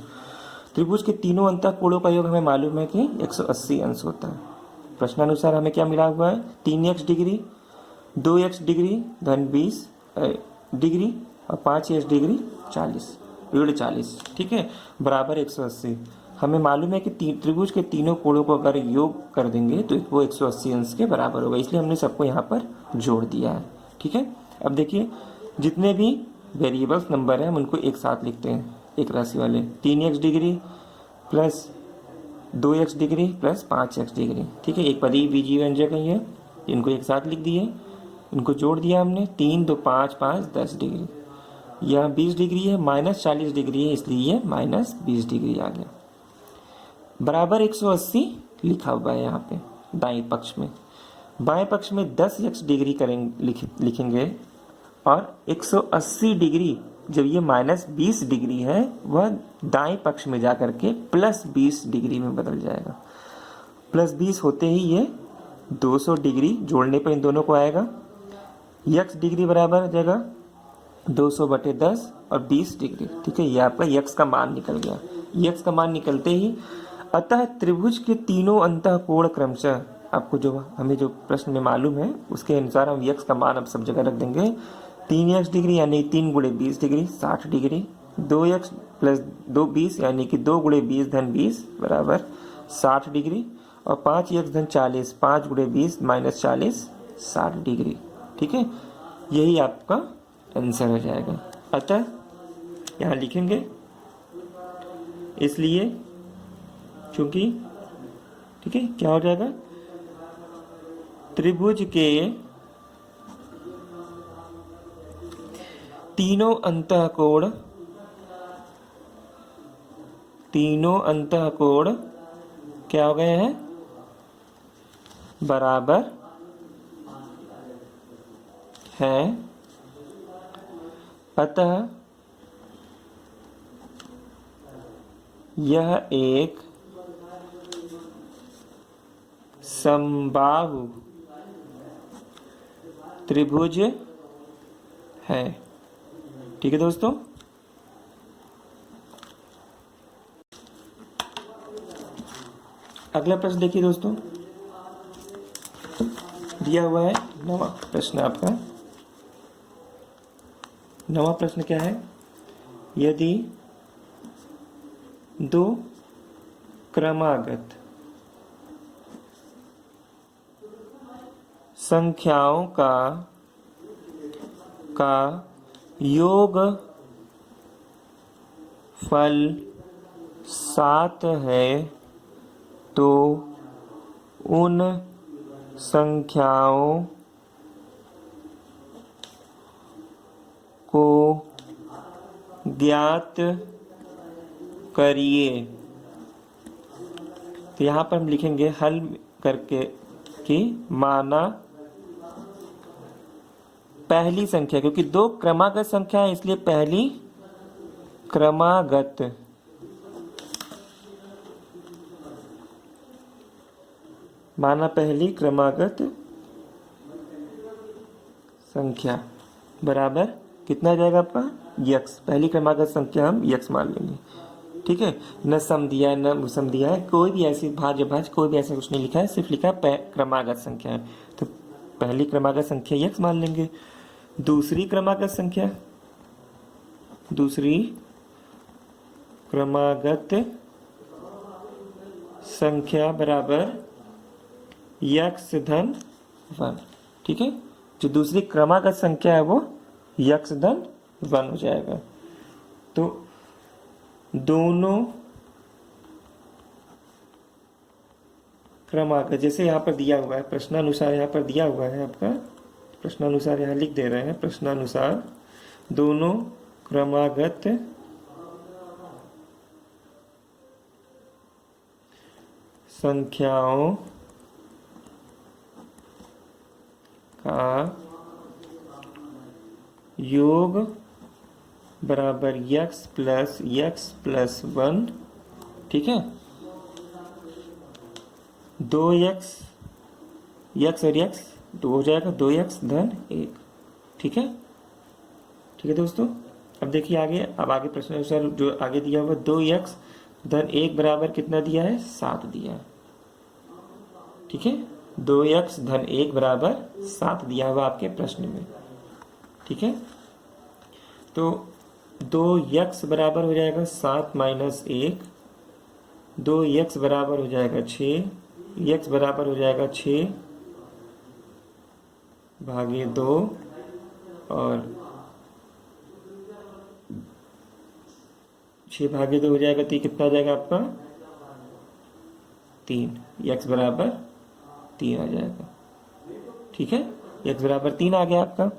[SPEAKER 1] त्रिभुज के तीनों अंतः कोणों का योग हमें मालूम है कि 180 अंश होता है। प्रश्नानुसार हमें क्या मिला हुआ है, 3x डिग्री, 2x डिग्री धन 20 डिग्री और 5x डिग्री 40, ठीक है, बराबर 180। हमें मालूम है कि त्रिभुज के तीनों कोणों को अगर योग कर देंगे तो वो 180 अंश के बराबर होगा, इसलिए हमने सबको यहाँ पर जोड़ दिया है, ठीक है। अब देखिए, जितने भी वेरिएबल्स नंबर हैं हम उनको एक साथ लिखते हैं, एक राशि वाले। 3x degree plus 2x degree plus 5x degree, ठीक है। एक पदी बीजी व्यंजक है ये, इनको एक साथ लिख दिए, इनको जोड़ दिया हमने। 3 2 5 5 10 डिग्री, यह 20 डिग्री है, माइनस 40 डिग्री है, इसलिए ये माइनस 20 डिग्री आ गया। बराबर 180 लिखा हुआ है यहाँ पे दाएं पक्ष में। बाएं पक्ष में 10x डिग्री करेंगे, लिखेंगे, और 180 डिग्री जब ये माइनस 20 डिग्री है वह दाएं पक्ष में जाकर के प्लस 20 डिग्री में बदल जाएगा। प्लस 20 होते ही ये 200 डिग्री जोड़ने पर इन दोनों को आएगा। x डिग्री बराबर हो जाएगा 200/10 और 20 डिग्री, ठीक है। ये आपका x का मान निकल गया। x का मान निकलते ही अतः त्रिभुज के तीनों अंतः कोण क्रमशः, आपको जो हमें जो प्रश्न में मालूम है उसके अनुसार हम x का मान अब सब जगह रख देंगे। 3x डिग्री यानी 3 गुणे 20 डिग्री 60 डिग्री, 2x प्लस 2 20 यानी कि 2 गुणे 20 धन 20 बराबर 60 डिग्री, और 5x धन 40, 5 गुणे 20 माइनस 40 60 डिग्री, ठीक है। यही आपका आंसर हो जाएगा। अतः यहाँ लिखेंगे, इसलिए चूंकि, ठीक है, क्या हो जाएगा, त्रिभुज के तीनों अंतः कोण क्या हो गए हैं, बराबर हैं। अतः यह एक समबाहु त्रिभुज है। ठीक है दोस्तों, अगला प्रश्न देखिए दोस्तों, दिया हुआ है 9वां प्रश्न आपका। 9वां प्रश्न क्या है, यदि दो क्रमागत संख्याओं का योग फल 7 है तो उन संख्याओं को ज्ञात करिए। तो यहाँ पर हम लिखेंगे हल करके कि माना पहली संख्या, क्योंकि दो क्रमागत संख्या है इसलिए पहली क्रमागत माना पहली क्रमागत संख्या बराबर कितना आ जाएगा आपका यक्स। पहली क्रमागत संख्या हम यक्स मान लेंगे। ठीक है, न सम दिया है न विषम दिया है, कोई भी ऐसी भाज्य कोई भी ऐसा कुछ नहीं लिखा है, सिर्फ लिखा है क्रमागत संख्या है। तो पहली क्रमागत संख्या यक्स मान लेंगे। दूसरी क्रमागत संख्या बराबर यक्स धन 1। ठीक है, जो दूसरी क्रमागत संख्या है वो यक्स धन 1 हो जाएगा। तो दोनों क्रमागत, जैसे यहाँ पर दिया हुआ है प्रश्नानुसार, यहाँ पर दिया हुआ है आपका प्रश्नानुसार, यहाँ लिख दे रहे हैं प्रश्नानुसार, दोनों क्रमागत संख्याओं का योग बराबर यक्स प्लस 1। ठीक है, 2x और x 2 हो जाएगा, 2x धन 1। ठीक है दोस्तों, अब देखिए आगे, अब आगे प्रश्न अनुसार जो आगे दिया हुआ 2x धन 1 बराबर कितना दिया है 7 दिया है। ठीक है, 2x धन 1 बराबर 7 दिया हुआ आपके प्रश्न में। ठीक है, तो 2x बराबर हो जाएगा 7 माइनस 1, 2x बराबर हो जाएगा 6, x बराबर हो जाएगा 6 भागे 2 और 6 भागे 2 हो जाएगा, तो कितना आ जाएगा आपका 3, x बराबर 3 आ जाएगा। ठीक है, x बराबर 3 आ गया आपका।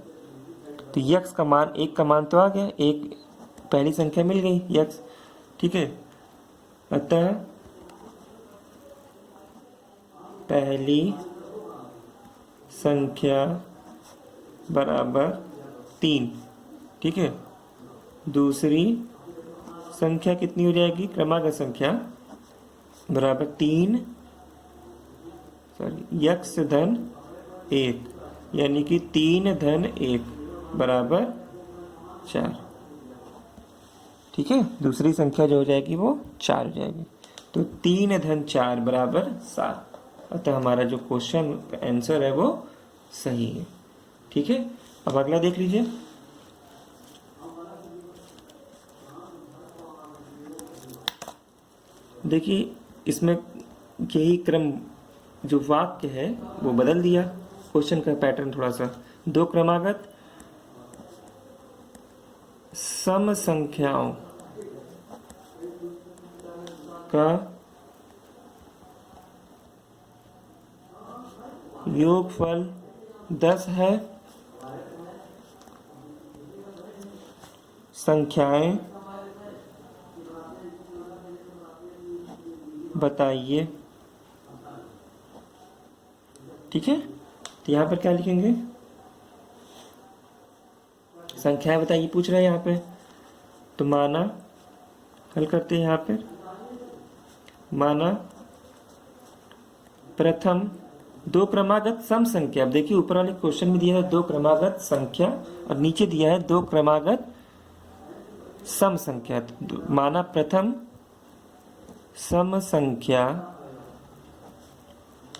[SPEAKER 1] तो x का मान, 1 का मान तो आ गया, एक पहली संख्या मिल गई x। ठीक है, अतः पहली संख्या बराबर 3। ठीक है, दूसरी संख्या कितनी हो जाएगी, क्रमागत संख्या बराबर 3 यक्स धन 1, यानी कि 3 धन 1 बराबर 4। ठीक है, दूसरी संख्या जो हो जाएगी वो 4 हो जाएगी। तो 3 धन 4 बराबर 7। अतः हमारा जो क्वेश्चन का आंसर है वो सही है। ठीक है, अब अगला देख लीजिए। देखिए इसमें यही क्रम जो वाक्य है वो बदल दिया, क्वेश्चन का पैटर्न थोड़ा सा। दो क्रमागत सम संख्याओं का योगफल 10 है, संख्याएं बताइए। ठीक है, तो यहाँ पर क्या लिखेंगे, संख्याएं बताइए पूछ रहा है यहाँ पे। तो माना, हल करते हैं यहाँ पे, माना प्रथम दो क्रमागत सम संख्या। अब देखिए ऊपर वाले क्वेश्चन में दिया है दो क्रमागत संख्या और नीचे दिया है दो क्रमागत सम संख्या। माना प्रथम सम संख्या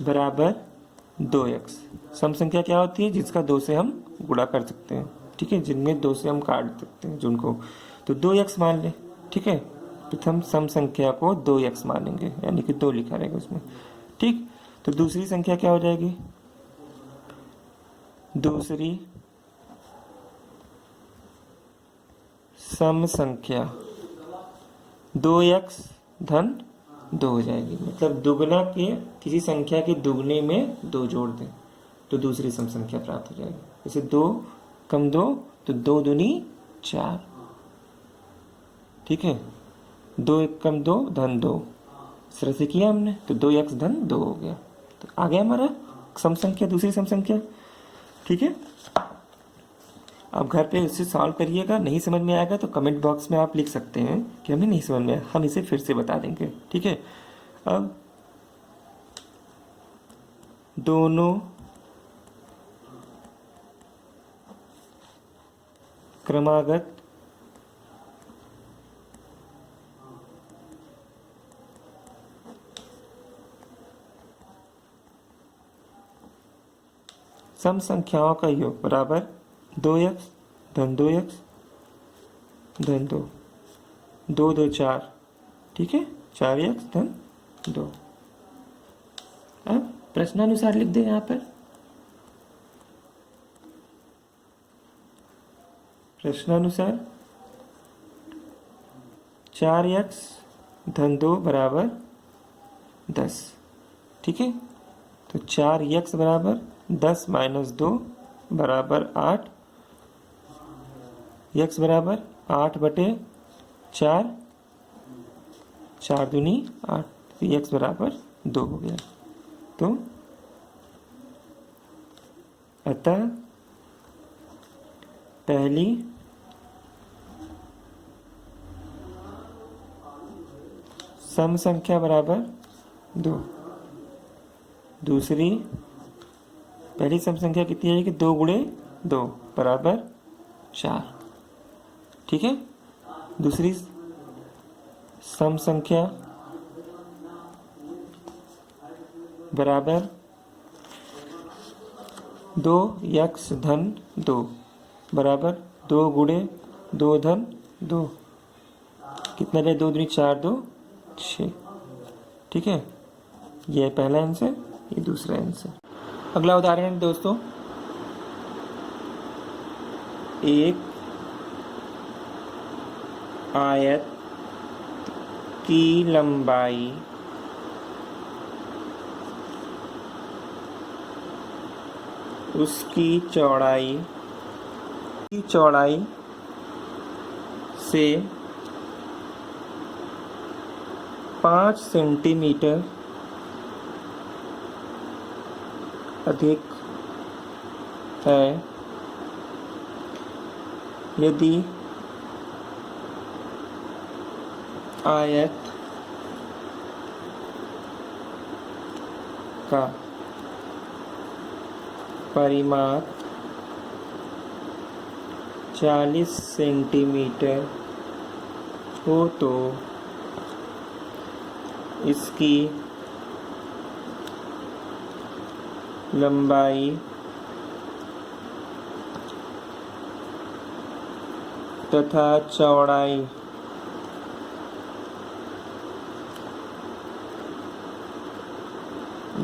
[SPEAKER 1] बराबर 2x। सम संख्या क्या होती है? जिसका 2 से हम गुणा कर सकते हैं, ठीक है, जिनमें 2 से हम काट सकते हैं जिनको, तो 2x मान ले, ठीक है। प्रथम सम संख्या को 2x मानेंगे, यानी कि 2 लिखा रहेगा उसमें, ठीक। तो दूसरी संख्या क्या हो जाएगी? दूसरी सम संख्या 2x धन 2 हो जाएगी। मतलब दुगना के किसी संख्या के दुगने में 2 जोड़ दें तो दूसरी सम संख्या प्राप्त हो जाएगी। जैसे 2 कम 2 तो 2 दूनी 4, ठीक है। 2 1 कम 2 धन 2, इस तरह से किया हमने, तो 2x धन 2 हो गया। तो आ गया हमारा सम संख्या, दूसरी सम संख्या, ठीक है। अब घर पे इसे सॉल्व करिएगा। नहीं समझ में आएगा तो कमेंट बॉक्स में आप लिख सकते हैं कि हमें नहीं समझ में आया, हम इसे फिर से बता देंगे, ठीक है। अब दोनों क्रमागत सम संख्याओं का योग बराबर 2x धन 2x धन 2, 2 2 4, ठीक है, 4x धन 2। अब प्रश्नानुसार लिख दें यहाँ पर। प्रश्नानुसार 4x धन 2 बराबर 10, ठीक है। तो 4x बराबर 10 माइनस 2 बराबर 8, x बराबर 8 बटे 4, 4 दूनी 8, तो x बराबर 2 हो गया। तो अतः पहली सम संख्या बराबर 2, दूसरी पहली सम संख्या कितनी है कि 2 गुणे 2 बराबर 4, ठीक है। दूसरी सम संख्या बराबर 2x धन 2 बराबर 2 गुणे 2 धन 2, कितना रहे? 2 दूनी 4, 2 6, ठीक है। यह पहला आंसर, ये दूसरा आंसर। अगला उदाहरण दोस्तों, एक आयत की लंबाई उसकी चौड़ाई से 5 सेंटीमीटर अधिक है यदि आयत का परिमाप 40 सेंटीमीटर हो तो इसकी लंबाई तथा चौड़ाई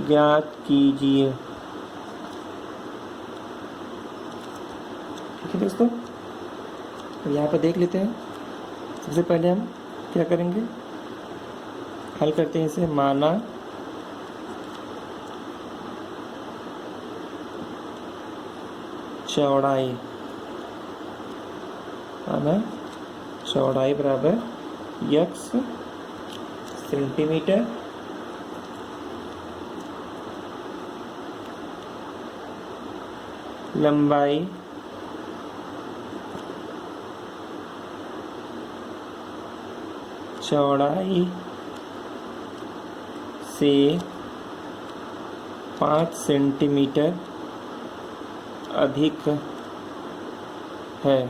[SPEAKER 1] ज्ञात कीजिए। ठीक है दोस्तों, तो यहाँ पर देख लेते हैं। सबसे पहले हम क्या करेंगे, हल करते हैं इसे। माना चौड़ाई बराबर x सेंटीमीटर लंबाई चौड़ाई से 5 सेंटीमीटर अधिक है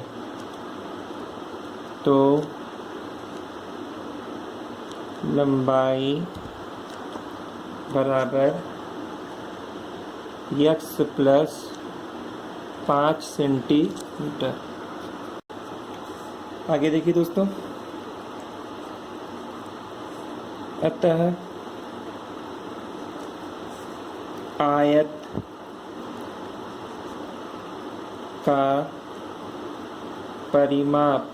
[SPEAKER 1] तो लंबाई बराबर x प्लस 5 सेंटीमीटर। आगे देखिए दोस्तों, अतः आयत का परिमाप,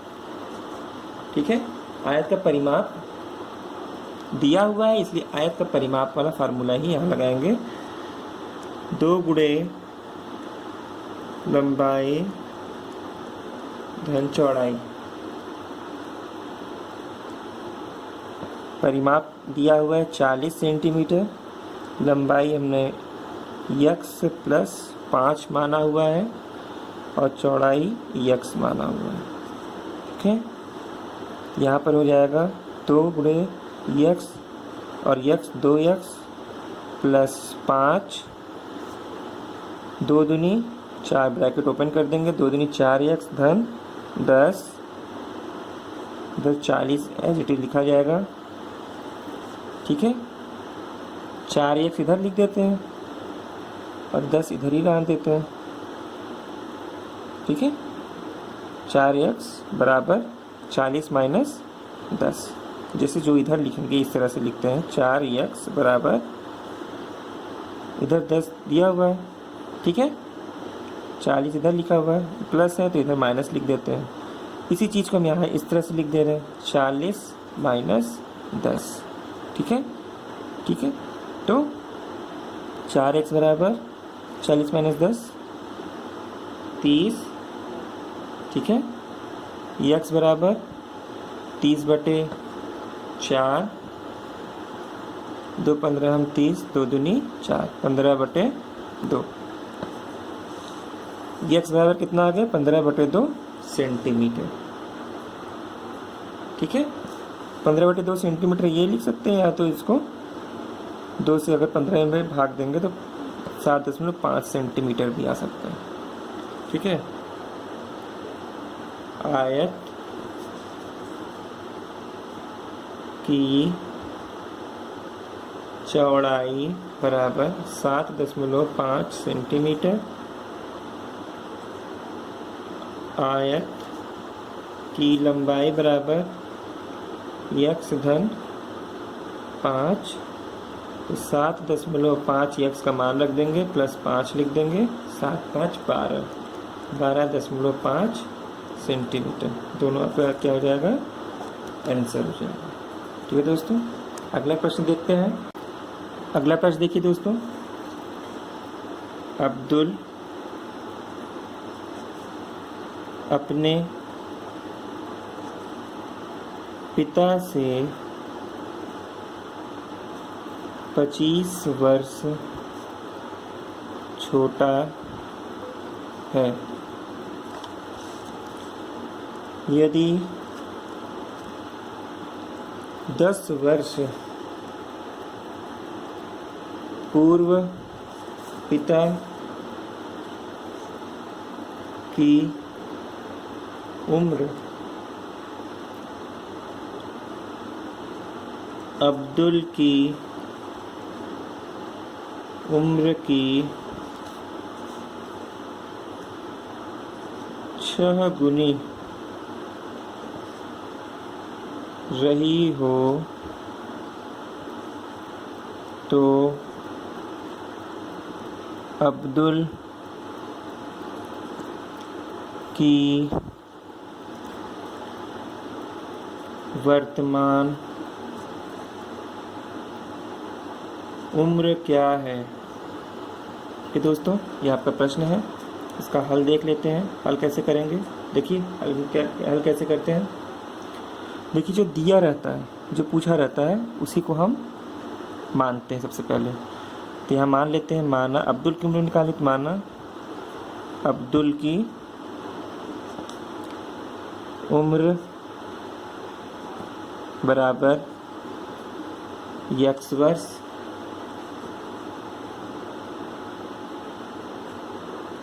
[SPEAKER 1] ठीक है, आयत का परिमाप दिया हुआ है इसलिए आयत का परिमाप वाला फार्मूला ही यहाँ लगाएंगे। 2 गुणे लंबाई धन चौड़ाई। परिमाप दिया हुआ है 40 सेंटीमीटर, लंबाई हमने x प्लस 5 माना हुआ है और चौड़ाई x माना हुआ है। ठीक है, यहाँ पर हो जाएगा 2 गुणे x और x 2x प्लस 5, 2 दूनी 4, ब्रैकेट ओपन कर देंगे, 2 दूनी 4x धन 10, इधर 40 एज इट इज लिखा जाएगा। ठीक है, 4x इधर लिख देते हैं और 10 इधर ही डाल देते हैं। ठीक है, 4x बराबर 40 माइनस 10, जैसे जो इधर लिखेंगे इस तरह से लिखते हैं। 4x बराबर, इधर 10 दिया हुआ है, ठीक है, 40 इधर लिखा हुआ है, प्लस है तो इधर माइनस लिख देते हैं। इसी चीज़ को हम यहाँ इस तरह से लिख दे रहे हैं, 40 माइनस 10। ठीक है, ठीक है, तो 4x बराबर 40 माइनस 10 30। ठीक है, x बराबर 30 बटे 4, 2 15 हम 30, 2 दूनी 4, 15 बटे 2। x बराबर कितना आ गया, 15 बटे 2 सेंटीमीटर। ठीक है, 15 बटे 2 सेंटीमीटर ये लिख सकते हैं, या तो इसको 2 से अगर 15 में भाग देंगे तो 7.5 सेंटीमीटर भी आ सकता है। ठीक है, आयत की चौड़ाई बराबर 7.5 सेंटीमीटर, आयत की लंबाई बराबर x धन 5, तो 7.5 x का मान रख देंगे, प्लस 5 लिख देंगे, 7 5 12, 12.5 सेंटीमीटर। दोनों आपका क्या हो जाएगा, आंसर हो जाएगा। ठीक है दोस्तों, अगला प्रश्न देखते हैं। अगला प्रश्न देखिए दोस्तों, अब्दुल अपने पिता से 25 वर्ष छोटा है। यदि 10 वर्ष पूर्व पिता की उम्र अब्दुल की उम्र की 6 गुनी रही हो तो अब्दुल की वर्तमान उम्र क्या है। कि दोस्तों ये आपका प्रश्न है, इसका हल देख लेते हैं। हल कैसे करेंगे, देखिए हल कैसे करते हैं। देखिए जो दिया रहता है, जो पूछा रहता है, उसी को हम मानते हैं सबसे पहले। तो यहाँ मान लेते हैं, माना अब्दुल की उम्र निकाली, तो माना अब्दुल की उम्र बराबर x वर्ष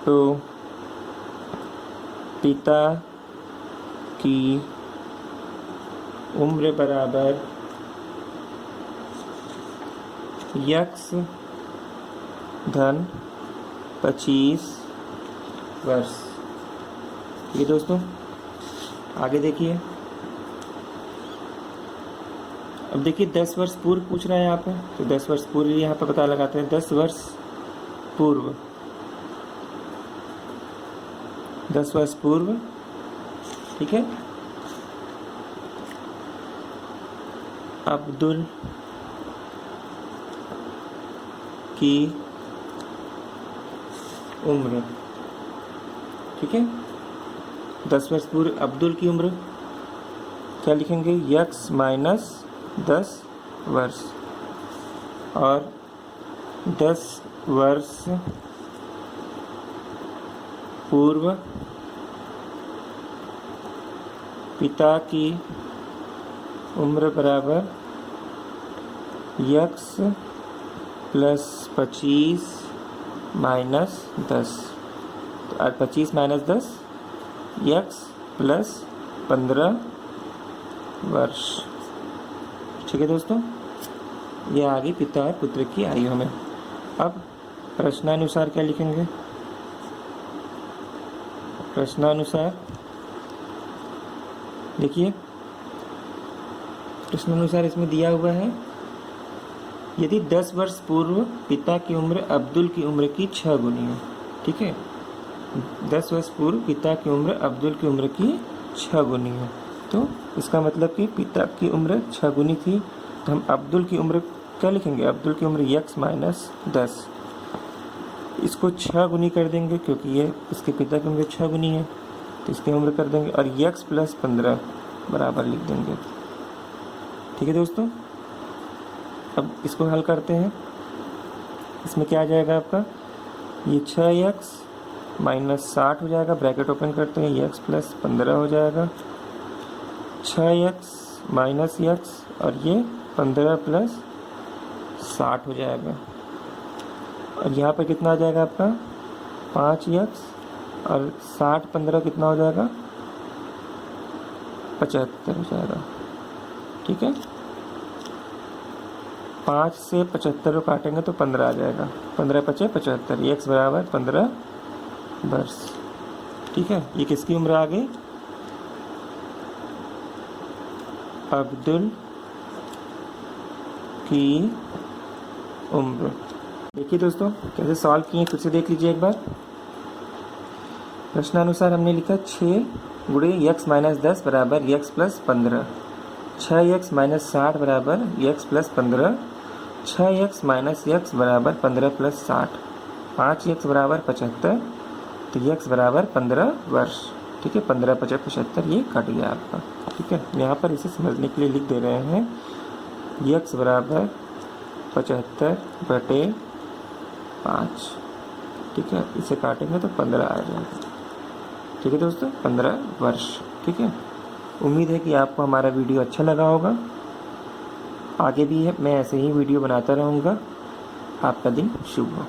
[SPEAKER 1] तो पिता की उम्र बराबर यक्स धन 25 वर्ष। ये दोस्तों आगे देखिए। अब देखिए 10 वर्ष पूर्व पूछ रहा है यहाँ पे, तो 10 वर्ष पूर्व यहाँ पे पता लगाते हैं। 10 वर्ष पूर्व, 10 वर्ष पूर्व, ठीक है। अब्दुल की उम्र, ठीक है। 10 वर्ष पूर्व अब्दुल की उम्र क्या लिखेंगे, यक्स माइनस 10 वर्ष, और 10 वर्ष पूर्व पिता की उम्र बराबर यक्स प्लस 25 माइनस 10, तो 25 माइनस 10 यक्स प्लस 15 वर्ष, ठीक है दोस्तों। ये आ गई पिता और पुत्र की आयु हमें। अब प्रश्नानुसार क्या लिखेंगे, प्रश्नानुसार देखिए, प्रश्नानुसार इसमें दिया हुआ है, यदि 10 वर्ष पूर्व पिता की उम्र अब्दुल की उम्र की 6 गुनी है, ठीक है। 10 वर्ष पूर्व पिता की उम्र अब्दुल की उम्र की 6 गुनी है, तो इसका मतलब कि पिता की उम्र 6 गुनी थी, तो हम अब्दुल की उम्र क्या लिखेंगे, अब्दुल की उम्र यक्स माइनस 10, इसको 6 गुनी कर देंगे क्योंकि ये इसके पिता की उम्र 6 गुनी है, तो इसकी उम्र कर देंगे, और यक्स प्लस 15 बराबर लिख देंगे, ठीक है दोस्तों। अब इसको हल करते हैं। इसमें क्या आ जाएगा आपका, ये 6x माइनस 60 हो जाएगा, ब्रैकेट ओपन करते हैं, यक्स प्लस 15 हो जाएगा, 6x माइनस यक्स, और ये 15 प्लस 60 हो जाएगा, और यहाँ पर कितना आ जाएगा आपका 5x, और 60 15 कितना हो जाएगा 75 हो जाएगा, ठीक है। 5 से 75 को काटेंगे तो 15 आ जाएगा, 15 × 5 = 75, x बराबर 15 वर्ष, ठीक है। ये किसकी उम्र आ गई, अब्दुल की उम्र। देखिए दोस्तों कैसे सॉल्व किए, फिर से देख लीजिए एक बार। प्रश्नानुसार हमने लिखा 6 गुणे यक्स माइनस 10 बराबर यक्स प्लस 15, 6x माइनस 60 बराबर x plus 15, 6x minus x बराबर 15 प्लस 60, 5x बराबर 75, तो यक्स बराबर 15 वर्ष, ठीक है। 15 × 5 = 75, ये कट गया आपका, ठीक है। यहाँ पर इसे समझने के लिए लिख दे रहे हैं, यक्स बराबर 75/5, ठीक है। इसे काटेंगे तो 15 आ जाएगा, ठीक है दोस्तों, 15 वर्ष, ठीक है। उम्मीद है कि आपको हमारा वीडियो अच्छा लगा होगा। आगे भी मैं ऐसे ही वीडियो बनाता रहूँगा। आपका दिन शुभ हो।